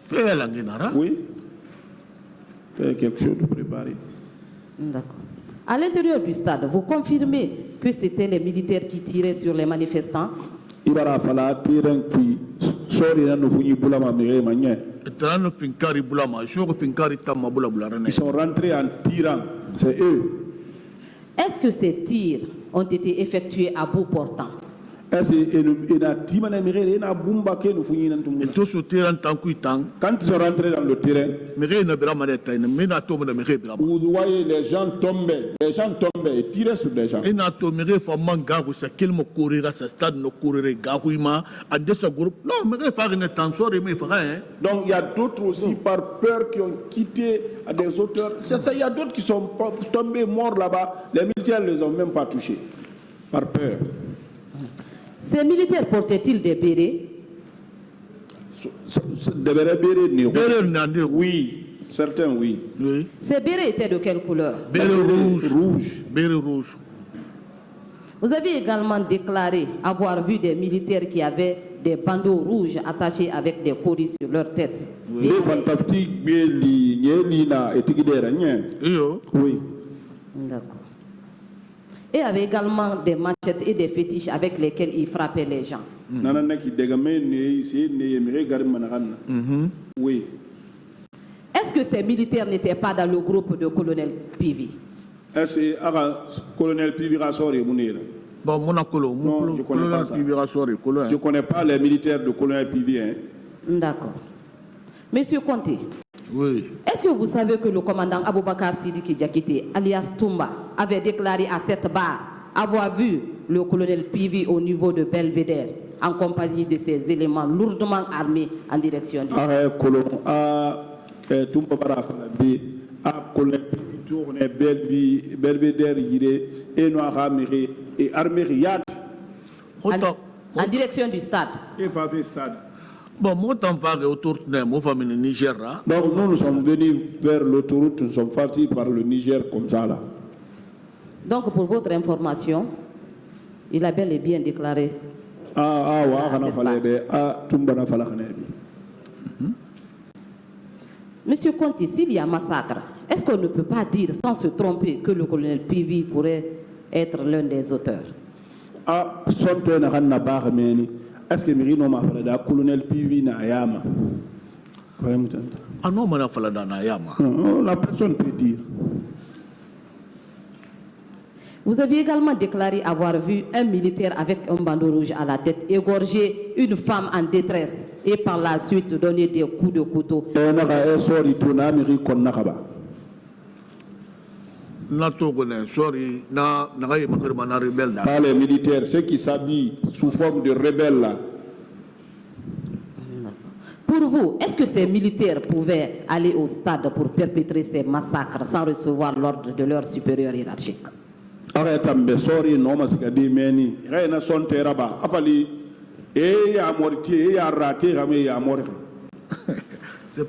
Speaker 1: Féa Languinara?
Speaker 2: Oui. C'est quelque chose de préparé.
Speaker 8: D'accord. À l'intérieur du stade, vous confirmez que c'était les militaires qui tiraient sur les manifestants?
Speaker 2: Ils sont rentrés en tirant, c'est eux.
Speaker 8: Est-ce que ces tirs ont été effectués à bout portant?
Speaker 2: Quand ils sont rentrés dans le terrain, vous voyez les gens tomber et tirer sur les gens. Donc il y a d'autres aussi par peur qui ont quitté des auteurs. Il y a d'autres qui sont tombés morts là-bas. Les militaires ne les ont même pas touchés par peur.
Speaker 8: Ces militaires portaient-ils des bérets?
Speaker 2: Des bérets, oui. Certains, oui.
Speaker 8: Ces bérets étaient de quelle couleur?
Speaker 2: Rouge.
Speaker 1: Béret rouge.
Speaker 8: Vous avez également déclaré avoir vu des militaires qui avaient des bandeaux rouges attachés avec des coris sur leur tête.
Speaker 2: Oui.
Speaker 8: D'accord. Et avait également des machettes et des fétiches avec lesquels il frappait les gens.
Speaker 2: Oui.
Speaker 8: Est-ce que ces militaires n'étaient pas dans le groupe de colonel Pivi?
Speaker 2: Est-ce que colonel Pivi rassort?
Speaker 1: Bon,
Speaker 2: non, je connais pas ça. Je connais pas les militaires de colonel Pivi. Hein.
Speaker 8: D'accord. Monsieur Conté.
Speaker 1: Oui.
Speaker 8: Est-ce que vous savez que le commandant Aboubakar Sidiki Diakité, alias Toumba, avait déclaré à cette barre avoir vu le colonel Pivi au niveau de Belvédère en compagnie de ses éléments lourdement armés en direction du...
Speaker 2: Belvédère et armé
Speaker 8: en direction du stade.
Speaker 1: Bon, moi, autour de Niger.
Speaker 2: Donc, nous sommes venus vers l'autoroute, nous sommes partis par le Niger comme ça là.
Speaker 8: Donc, pour votre information, il a bel et bien déclaré. Monsieur Conti, s'il y a massacre, est-ce qu'on ne peut pas dire sans se tromper que le colonel Pivi pourrait être l'un des auteurs?
Speaker 2: Est-ce que Mirino m'a fait le colonel Pivi na Yama?
Speaker 1: Ah non, mais Yama.
Speaker 2: La personne peut dire.
Speaker 8: Vous aviez également déclaré avoir vu un militaire avec un bandeau rouge à la tête égorger une femme en détresse et par la suite donner des coups de couteau.
Speaker 2: Pas les militaires, ceux qui s'habillent sous forme de rebelles là.
Speaker 8: Pour vous, est-ce que ces militaires pouvaient aller au stade pour perpétrer ces massacres sans recevoir l'ordre de leur supérieur hiérarchique?
Speaker 1: C'est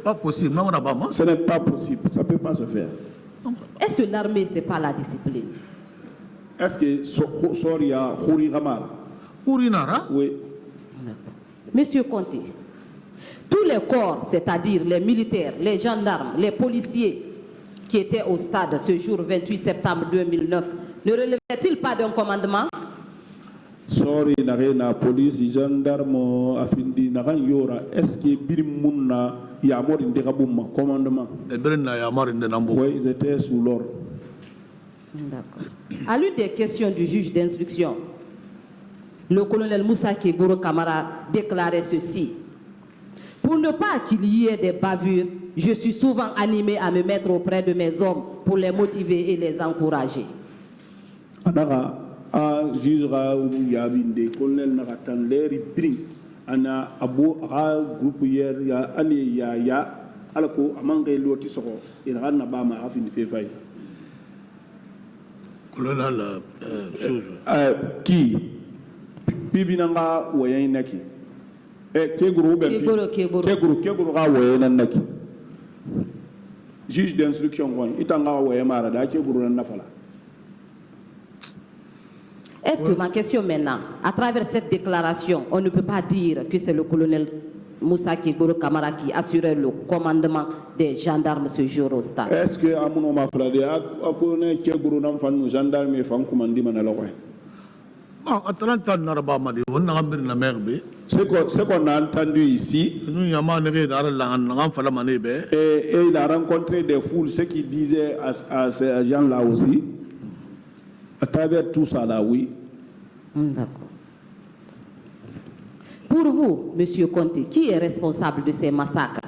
Speaker 1: pas possible, non,
Speaker 2: ce n'est pas possible, ça ne peut pas se faire.
Speaker 8: Est-ce que l'armée, ce n'est pas la discipline?
Speaker 2: Est-ce que Soria Khourinara? Oui.
Speaker 8: Monsieur Conté, tous les corps, c'est-à-dire les militaires, les gendarmes, les policiers qui étaient au stade ce jour 28 septembre 2009, ne relevaient-ils pas d'un commandement?
Speaker 2: Sorry, na police, gendarme, afindi, na yora. Est-ce que birimuna yamor indekabouma commandement? Oui, ils étaient sous l'ordre.
Speaker 8: D'accord. À l'une des questions du juge d'instruction, le colonel Moussa Kegoro Kamara déclarait ceci: pour ne pas qu'il y ait des bavures, je suis souvent animé à me mettre auprès de mes hommes pour les motiver et les encourager.
Speaker 2: Anara a jugera ou yabinde colonel nakatan leri bring ana abo a groupe hier ya ani ya alako amangay loti soko ina na ba ma afini fefay
Speaker 1: colonel
Speaker 2: qui bibinanga wayanaki keguru be keguru ga wayanaki juge d'instruction gon itanga wayamara da keguru na fala.
Speaker 8: Est-ce que ma question maintenant, à travers cette déclaration, on ne peut pas dire que c'est le colonel Moussa Kegoro Kamara qui assurait le commandement des gendarmes ce jour au stade?
Speaker 2: Est-ce que Amouno Mafrade a colonel Kegoro n'a pas de gendarmes et femmes commandées Manaloé? Ce qu'on a entendu ici, et il a rencontré des foules, ce qu'il disait à ces gens-là aussi. À travers tout ça là, oui.
Speaker 8: D'accord. Pour vous, Monsieur Conté, qui est responsable de ces massacres?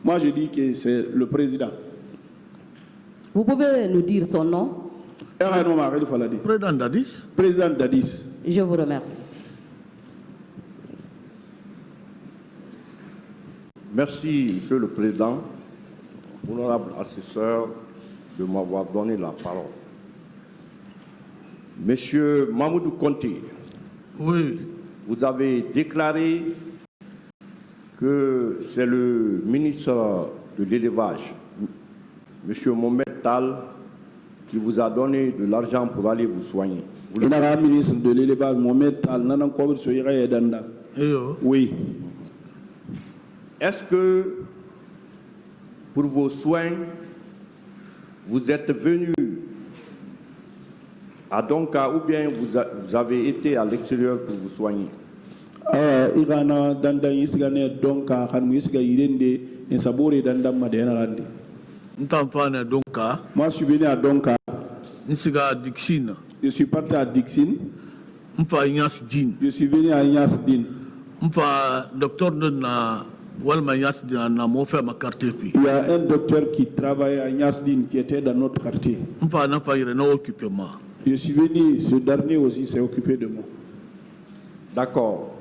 Speaker 2: Moi, je dis que c'est le président.
Speaker 8: Vous pouvez nous dire son nom?
Speaker 1: Président Dadis.
Speaker 2: Président Dadis.
Speaker 8: Je vous remercie.
Speaker 4: Merci, Monsieur le Président, honorable assesseur, de m'avoir donné la parole. Monsieur Mamoudou Conté,
Speaker 1: oui,
Speaker 4: vous avez déclaré que c'est le ministre de l'élevage, Monsieur Mohamed Tal, qui vous a donné de l'argent pour aller vous soigner.
Speaker 2: Le ministre de l'élevage, Mohamed Tal, oui.
Speaker 4: Est-ce que pour vos soins, vous êtes venu à Donka ou bien vous avez été à l'extérieur pour vous soigner?
Speaker 2: Moi, je suis venu à Donka.
Speaker 1: Je
Speaker 2: suis parti à Dixine.
Speaker 1: Je
Speaker 2: suis venu à Ignace Din.
Speaker 1: Docteur il y
Speaker 2: a un docteur qui travaille à Nyasdin qui était dans notre quartier. Je suis venu, ce dernier aussi s'est occupé de moi.
Speaker 4: D'accord.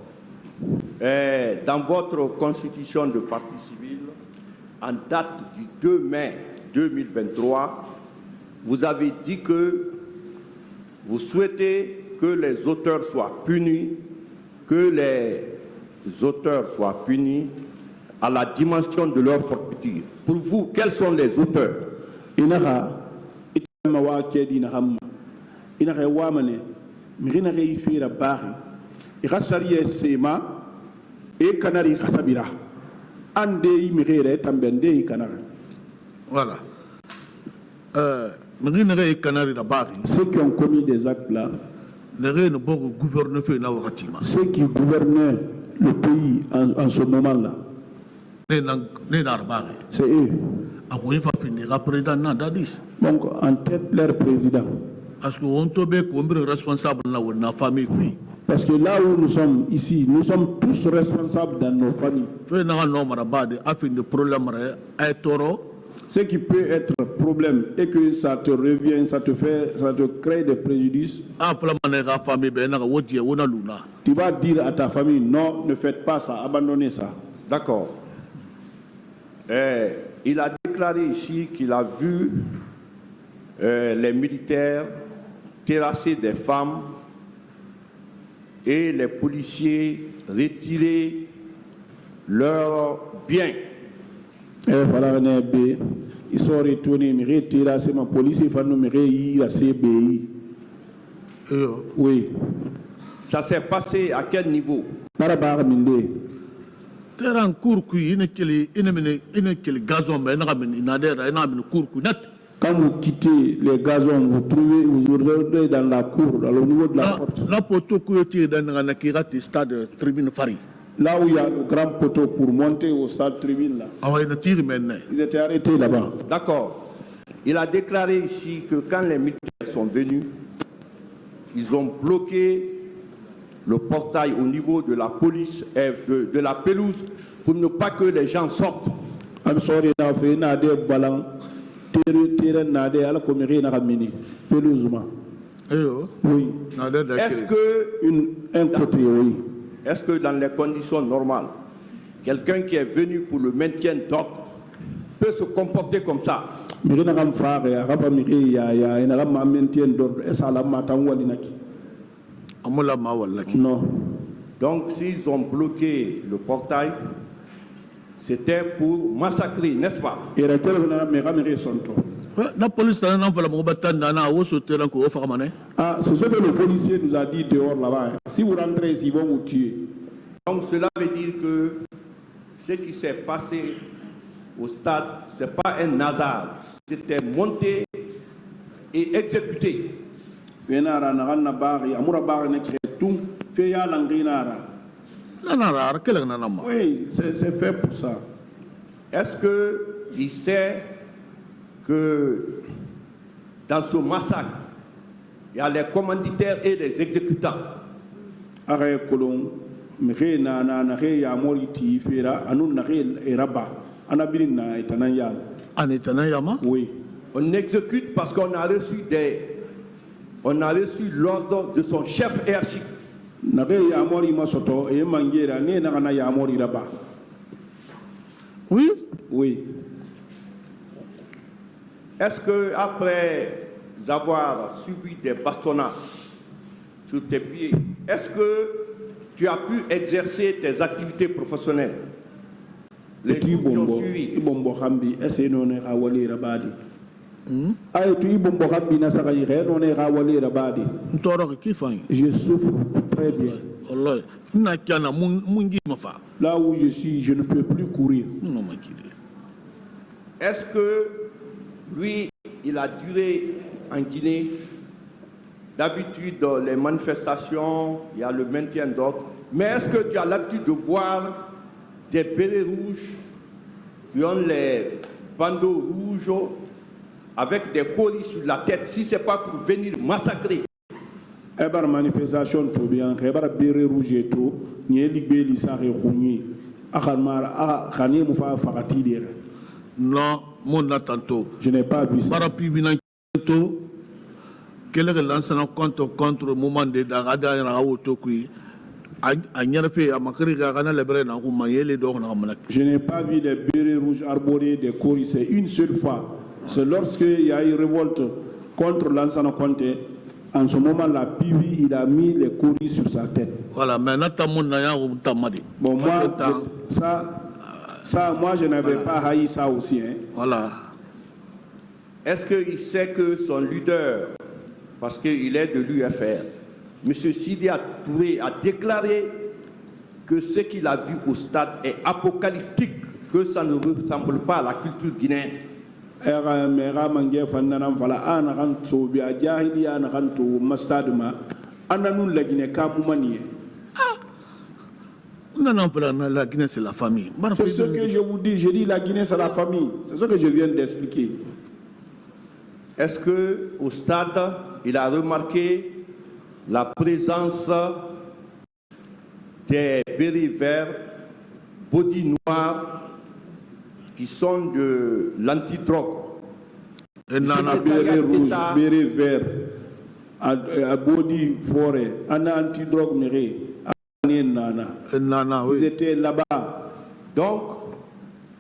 Speaker 4: Dans votre constitution de parti civil, en date du 2 mai 2023, vous avez dit que vous souhaitez que les auteurs soient punis, à la dimension de leur forfaiture. Pour vous, quels sont les auteurs?
Speaker 1: Voilà.
Speaker 2: Ceux qui ont commis des actes là, ceux qui gouvernaient le pays en ce moment-là, c'est eux. Donc, en tête, leur président. Parce que là où nous sommes ici, nous sommes tous responsables dans nos familles. Ce qui peut être problème et que ça te revient, ça te crée des préjudices. Tu vas dire à ta famille, non, ne faites pas ça, abandonnez ça.
Speaker 4: D'accord. Il a déclaré ici qu'il a vu les militaires terrasser des femmes et les policiers retirer leurs biens.
Speaker 2: Ils sont retournés, mais terrasser ma police, il faut nous oui.
Speaker 4: Ça s'est passé à quel niveau?
Speaker 2: Quand vous quittez les gazons, vous retrouvez dans la cour, au niveau de la porte.
Speaker 1: La poteau qui est dans le stade tribune Fari.
Speaker 2: Là où il y a le grand poteau pour monter au stade tribune, là. Ils étaient arrêtés là-bas.
Speaker 9: D'accord. Il a déclaré ici que quand les militaires sont venus, ils ont bloqué le portail au niveau de la police et de la pelouse pour ne pas que les gens sortent.
Speaker 2: I'm sorry, oui.
Speaker 9: Est-ce que
Speaker 2: un côté, oui.
Speaker 9: Est-ce que dans les conditions normales, quelqu'un qui est venu pour le maintien d'ordre peut se comporter comme ça?
Speaker 2: Non.
Speaker 9: Donc s'ils ont bloqué le portail, c'était pour massacrer, n'est-ce pas?
Speaker 2: La police, c'est ce que le policier nous a dit dehors là-bas. Si vous rentrez ici, ils vont vous tuer.
Speaker 9: Donc cela veut dire que ce qui s'est passé au stade, ce n'est pas un hasard. C'était monté et exécuté.
Speaker 2: Oui, c'est fait pour ça.
Speaker 9: Est-ce qu'il sait que dans ce massacre, il y a les commanditaires et les exécutants?
Speaker 2: Oui.
Speaker 9: On exécute parce qu'on a reçu l'ordre de son chef hiérarchique.
Speaker 2: Oui. Oui.
Speaker 9: Est-ce que après avoir subi des bastonnades sur tes pieds, est-ce que tu as pu exercer tes activités professionnelles? Les jours qui ont suivi.
Speaker 2: Je souffre très bien. Là où je suis, je ne peux plus courir.
Speaker 9: Est-ce que lui, il a duré en Guinée? D'habitude, dans les manifestations, il y a le maintien d'ordre. Mais est-ce que tu as l'habitude de voir des bérets rouges qui ont les bandeaux rouges avec des colis sur la tête, si ce n'est pas pour venir massacrer?
Speaker 2: Manifestation tout bien, béret rouge et tout,
Speaker 1: non, mon attento.
Speaker 2: Je n'ai pas vu ça.
Speaker 1: Quel est le lancement contre le moment de Dagada et Raotokui?
Speaker 2: Je n'ai pas vu les bérets rouges arborés des coris, c'est une seule fois. C'est lorsqu'il y a eu révolte contre l'Ansana Conte. En ce moment, la PIVI, il a mis les coris sur sa tête.
Speaker 1: Voilà, mais
Speaker 2: bon, moi, je n'avais pas haï ça aussi. Hein.
Speaker 1: Voilà.
Speaker 9: Est-ce qu'il sait que son leader, parce qu'il est de l'UFR, M. Sidia Touré a déclaré que ce qu'il a vu au stade est apocalyptique, que ça ne ressemble pas à la culture guinéenne?
Speaker 1: La Guinée, c'est la famille.
Speaker 2: C'est ce que je vous dis. Je dis la Guinée, c'est la famille. C'est ce que je viens d'expliquer.
Speaker 9: Est-ce qu'au stade, il a remarqué la présence des bérets verts, body noirs, qui sont de l'antidrogue?
Speaker 2: Béret rouge, béret vert, à body forêt, en antidrogue, ils étaient là-bas.
Speaker 9: Donc,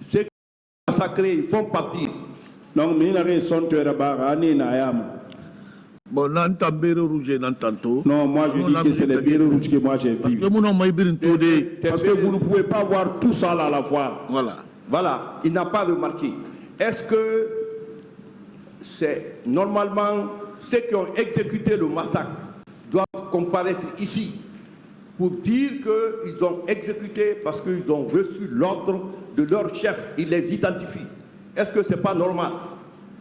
Speaker 9: ceux qui sont massacrés, ils font partie.
Speaker 2: Donc,
Speaker 1: bon, non,
Speaker 2: moi je dis que c'est les bérets rouges que moi j'ai vus. Parce que vous ne pouvez pas voir tout ça à la fois.
Speaker 9: Voilà, il n'a pas remarqué. Est-ce que c'est normalement ceux qui ont exécuté le massacre doivent comparaître ici pour dire qu'ils ont exécuté parce qu'ils ont reçu l'ordre de leur chef, ils les identifient? Est-ce que ce n'est pas normal?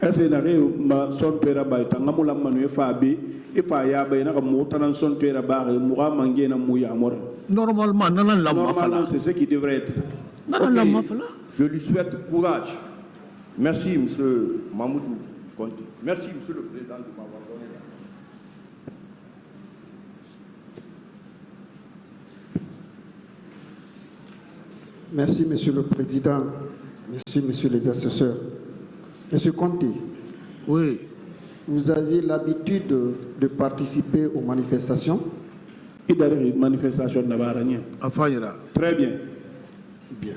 Speaker 2: Est-ce que ma son père ba tangamula manu fabi e fa ya ba na mo tanan son père ba mo ga mangé na mo ya mor.
Speaker 1: Normalement nanan la
Speaker 2: Normalement c'est ce qui devrait être.
Speaker 1: Nanan la mafala.
Speaker 9: Je lui souhaite courage. Merci, monsieur Mamoudou Conti. Merci, monsieur le président de m'avoir donné la
Speaker 10: Merci, monsieur le président. Merci, messieurs les assesseurs. Monsieur Conti.
Speaker 1: Oui.
Speaker 10: Vous avez l'habitude de participer aux manifestations?
Speaker 2: Très bien.
Speaker 10: Bien.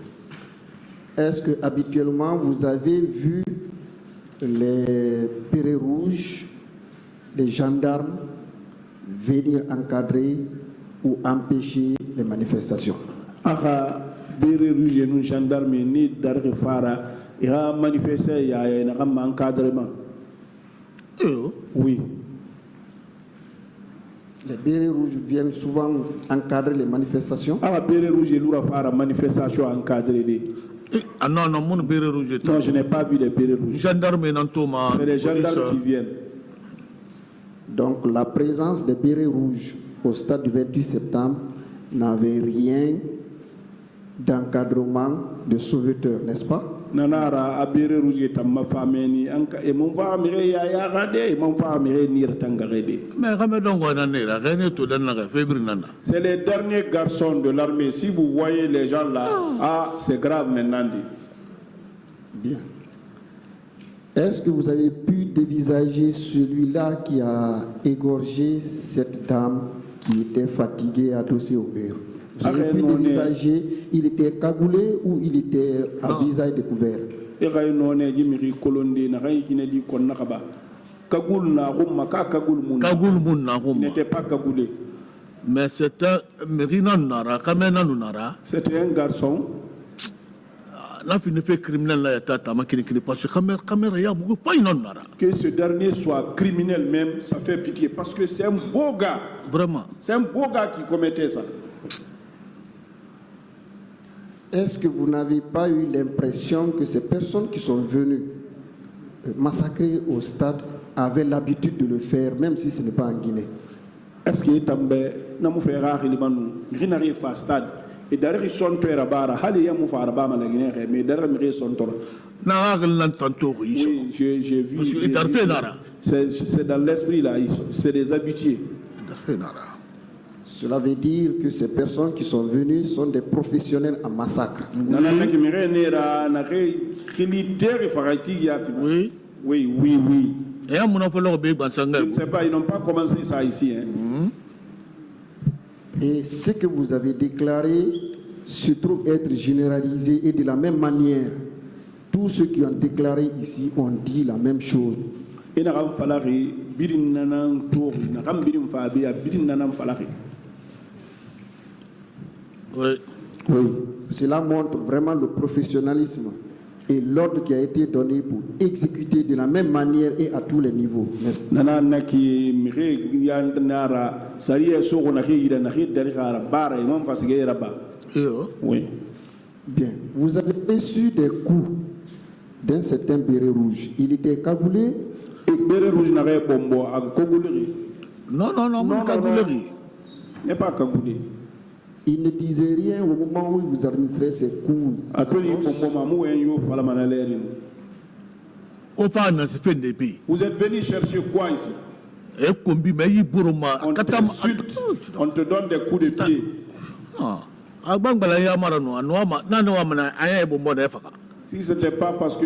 Speaker 10: Est-ce que habituellement vous avez vu les bérets rouges, les gendarmes venir encadrer ou empêcher les manifestations?
Speaker 2: Bérets rouges et nous gendarmes ni d'arrêt fara et a manifesté il y a un encadrement. Oui.
Speaker 10: Les bérets rouges viennent souvent encadrer les manifestations.
Speaker 2: Ah, bérets rouges et lourds fara manifestation encadrée.
Speaker 1: Ah non, non, mon béret rouge.
Speaker 2: Non, je n'ai pas vu les bérets rouges.
Speaker 1: Gendarmes et Nantoma.
Speaker 2: C'est les gendarmes qui viennent.
Speaker 10: Donc la présence des bérets rouges au stade du 28 septembre n'avait rien d'encadrement de sauveteurs, n'est-ce pas?
Speaker 2: Nanara abere rouge tamma fameni anka e mon fa mire ya ya gade e mon fa mire nir tangarede.
Speaker 1: Mais comme donc on en est là, rien tout dans la février nana.
Speaker 2: C'est les derniers garçons de l'armée. Si vous voyez les gens là, c'est grave maintenant.
Speaker 10: Bien. Est-ce que vous avez pu dévisager celui-là qui a égorgé cette dame qui était fatiguée, adossée au mur? Vous avez pu dévisager, il était cagoulé ou il était à visage découvert?
Speaker 2: Il n'était pas cagoulé.
Speaker 1: Mais c'était
Speaker 2: un garçon. Que ce dernier soit criminel même, ça fait pitié parce que c'est un beau gars.
Speaker 1: Vraiment.
Speaker 2: C'est un beau gars qui commettait ça.
Speaker 10: Est-ce que vous n'avez pas eu l'impression que ces personnes qui sont venues massacrer au stade avaient l'habitude de le faire, même si ce n'est pas en Guinée?
Speaker 2: Est-ce que nous faisons un stade et derrière son père à barre, mais derrière son tour. Oui, j'ai vu. C'est dans l'esprit là, c'est des habitués.
Speaker 10: Cela veut dire que ces personnes qui sont venues sont des professionnels en massacre.
Speaker 2: Oui. Oui, oui, oui. Je ne sais pas, ils n'ont pas commencé ça ici. Hein.
Speaker 10: Et ce que vous avez déclaré se trouve être généralisé et de la même manière. Tous ceux qui ont déclaré ici ont dit la même chose.
Speaker 1: Oui.
Speaker 10: Oui. Cela montre vraiment le professionnalisme et l'ordre qui a été donné pour exécuter de la même manière et à tous les niveaux.
Speaker 2: Oui.
Speaker 10: Bien. Vous avez reçu des coups d'un certain béret rouge. Il était cagoulé.
Speaker 2: Béret rouge n'avait pas
Speaker 1: Non, non, non, non,
Speaker 2: cagoulé. N'est pas cagoulé.
Speaker 10: Il ne disait rien au moment où vous administrez ces coups.
Speaker 2: Vous êtes venu chercher quoi ici? On t'insulte, on te donne des coups de pied. Si ce n'était pas parce que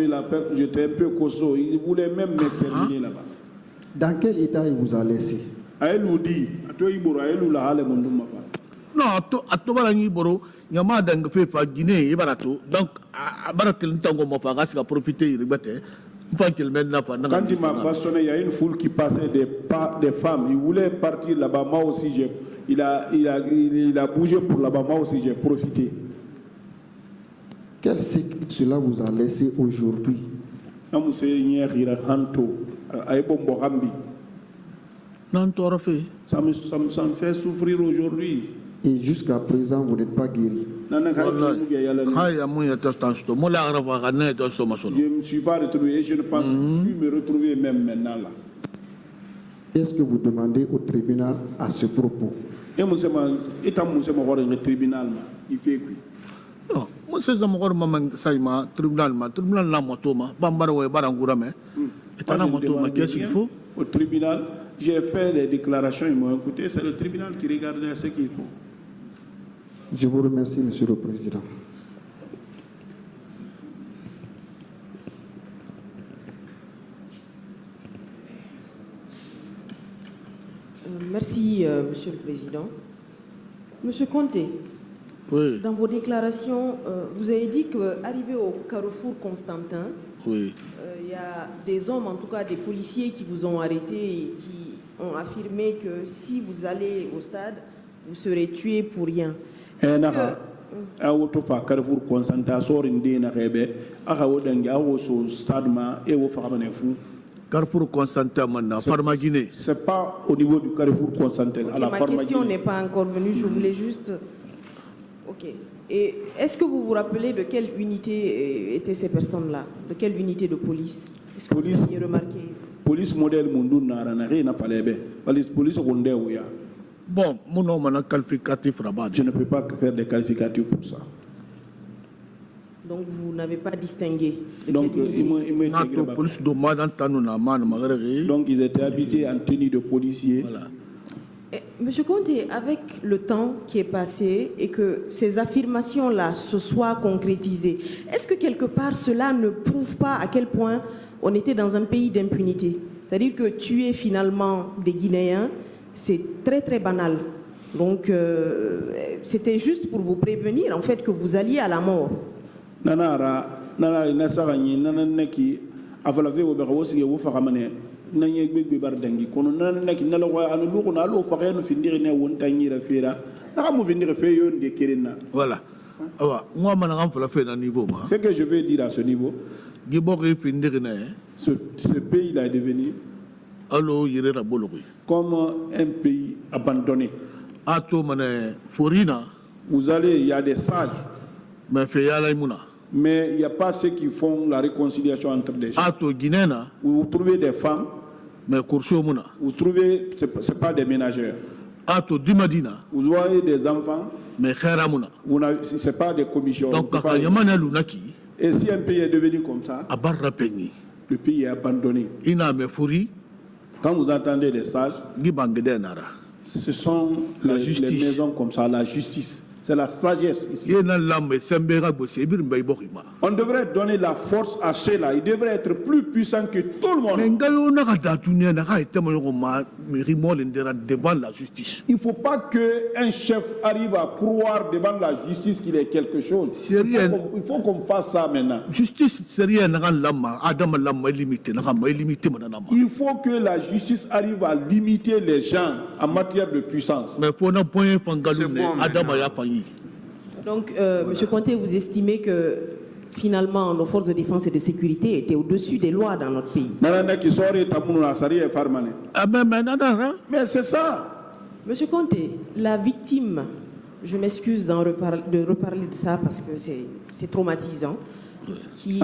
Speaker 2: j'étais un peu costaud, il voulait même m'exterminer là-bas.
Speaker 10: Dans quel état il vous a laissé?
Speaker 1: Non, à tout le monde, il y a des gens qui font Guinée et Barato. Donc, à Barato, il y a profiter de
Speaker 2: Quand il m'a bastonné, il y a une foule qui passait des femmes. Il voulait partir là-bas. Moi aussi, il a bougé pour là-bas. Moi aussi, j'ai profité.
Speaker 10: Quel cycle cela vous a laissé aujourd'hui?
Speaker 2: Ça me fait souffrir aujourd'hui.
Speaker 10: Et jusqu'à présent, vous n'êtes pas guéri.
Speaker 2: Je ne me suis pas retrouvé et je ne pense plus me retrouver même maintenant là.
Speaker 10: Qu'est-ce que vous demandez au tribunal à ce propos?
Speaker 2: Et moi, le tribunal, il fait quoi?
Speaker 1: Non, moi c'est ça mon tribunal la moto bambara barangura mais qu'est-ce qu'il faut?
Speaker 2: Au tribunal, j'ai fait les déclarations, ils m'ont écouté, c'est le tribunal qui regarde ce qu'il faut.
Speaker 10: Je vous remercie, Monsieur le Président.
Speaker 11: Merci, Monsieur le Président. Monsieur Conté,
Speaker 1: oui.
Speaker 11: Dans vos déclarations, vous avez dit qu'arrivé au carrefour Constantin,
Speaker 1: oui.
Speaker 11: Il y a des hommes, en tout cas des policiers, qui vous ont arrêté et qui ont affirmé que si vous allez au stade, vous serez tué pour rien.
Speaker 2: Carrefour Constantin,
Speaker 1: Carrefour Constantin, Pharmaguinée.
Speaker 2: C'est pas au niveau du Carrefour Constantin.
Speaker 11: Okay, ma question n'est pas encore venue, je voulais juste... Ok. Et est-ce que vous vous rappelez de quelle unité étaient ces personnes-là? De quelle unité de police? Est-ce que vous avez remarqué?
Speaker 2: Police modèle Mundu Naranare n'a pas les police secondaire.
Speaker 1: Bon, mon nom est qualificatif rabat.
Speaker 2: Je ne peux pas faire des qualificatifs pour ça.
Speaker 11: Donc vous n'avez pas distingué.
Speaker 2: Donc ils étaient habités en tenue de policier.
Speaker 1: Voilà.
Speaker 11: Monsieur Conté, avec le temps qui est passé et que ces affirmations-là se soient concrétisées, est-ce que quelque part cela ne prouve pas à quel point on était dans un pays d'impunité? C'est-à-dire que tuer finalement des Guinéens, c'est très très banal. Donc c'était juste pour vous prévenir en fait que vous alliez à la mort.
Speaker 1: Voilà.
Speaker 2: Ce que je veux dire à ce niveau, ce pays là est devenu comme un pays abandonné. Vous allez, il y a des sages, mais il n'y a pas ceux qui font la réconciliation entre des gens. Vous trouvez des femmes, vous trouvez, ce n'est pas des ménagères. Vous voyez des enfants, ce n'est pas des commissions. Et si un pays est devenu comme ça, le pays est abandonné. Quand vous entendez les sages, ce sont les maisons comme ça, la justice. C'est la sagesse ici. On devrait donner la force à ceux-là. Ils devraient être plus puissants que tout le monde. Il ne faut pas qu'un chef arrive à croire devant la justice qu'il est quelque chose. Il faut qu'on fasse ça maintenant. Il faut que la justice arrive à limiter les gens en matière de puissance.
Speaker 11: Donc, Monsieur Conté, vous estimez que finalement nos forces de défense et de sécurité étaient au-dessus des lois dans notre pays?
Speaker 2: Mais c'est ça.
Speaker 11: Monsieur Conté, la victime, je m'excuse de reparler de ça parce que c'est traumatisant. Qui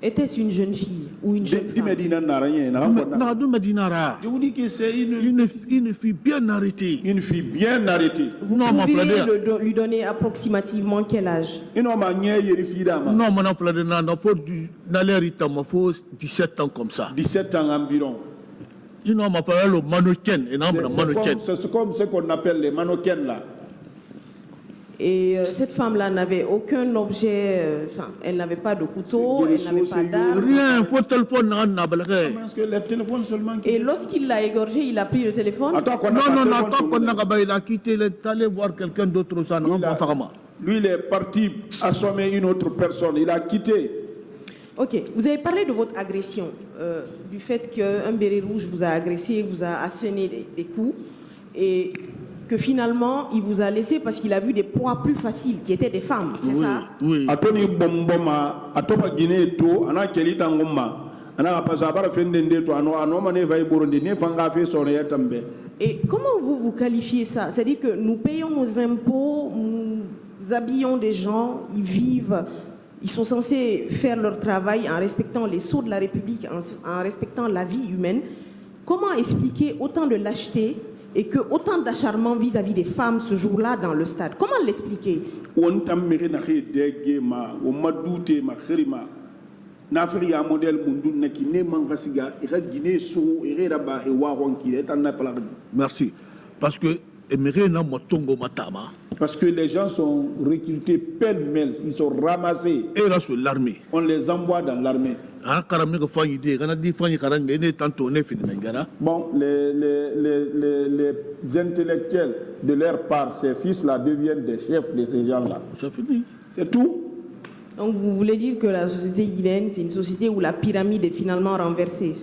Speaker 11: était-ce une jeune fille ou une jeune femme?
Speaker 2: Je vous dis que c'est une fille bien arrêtée. Une fille bien arrêtée.
Speaker 11: Vous pouvez lui donner approximativement quel âge?
Speaker 1: Non, 17 ans comme ça.
Speaker 2: 17 ans environ.
Speaker 1: C'est
Speaker 2: comme ce qu'on appelle les mannequins là.
Speaker 11: Et cette femme-là n'avait aucun objet, elle n'avait pas de couteau, elle n'avait pas d'arme.
Speaker 1: Rien, faut téléphone.
Speaker 11: Et lorsqu'il l'a égorgé, il a pris le téléphone.
Speaker 1: Il a quitté, il est allé voir quelqu'un d'autre.
Speaker 2: Lui, il est parti assommer une autre personne, il a quitté.
Speaker 11: Ok, vous avez parlé de votre agression, du fait qu'un béret rouge vous a agressé, vous a asséné des coups. Et que finalement, il vous a laissé parce qu'il a vu des proies plus faciles, qui étaient des femmes, c'est ça?
Speaker 1: Oui.
Speaker 2: Atoni bomboma, atofa Guinée to, ana kelita ngoma, ana pasabara fendende to, ano mane vai burundi, ne fanga fe sone yatambe.
Speaker 11: Et comment vous qualifiez ça? C'est-à-dire que nous payons nos impôts, nous habillons des gens, ils vivent, ils sont censés faire leur travail en respectant les sceaux de la République, en respectant la vie humaine. Comment expliquer autant de lâcheté et que autant d'acharnement vis-à-vis des femmes ce jour-là dans le stade? Comment l'expliquer?
Speaker 1: Merci. Parce que
Speaker 2: les gens sont recrutés pêle-mêle, ils sont ramassés.
Speaker 1: Et là, sur l'armée.
Speaker 2: On les envoie dans l'armée. Bon, les intellectuels de leur part, ces fils-là deviennent des chefs de ces gens-là.
Speaker 1: C'est fini.
Speaker 2: C'est tout.
Speaker 11: Donc vous voulez dire que la société guinéenne, c'est une société où la pyramide est finalement renversée?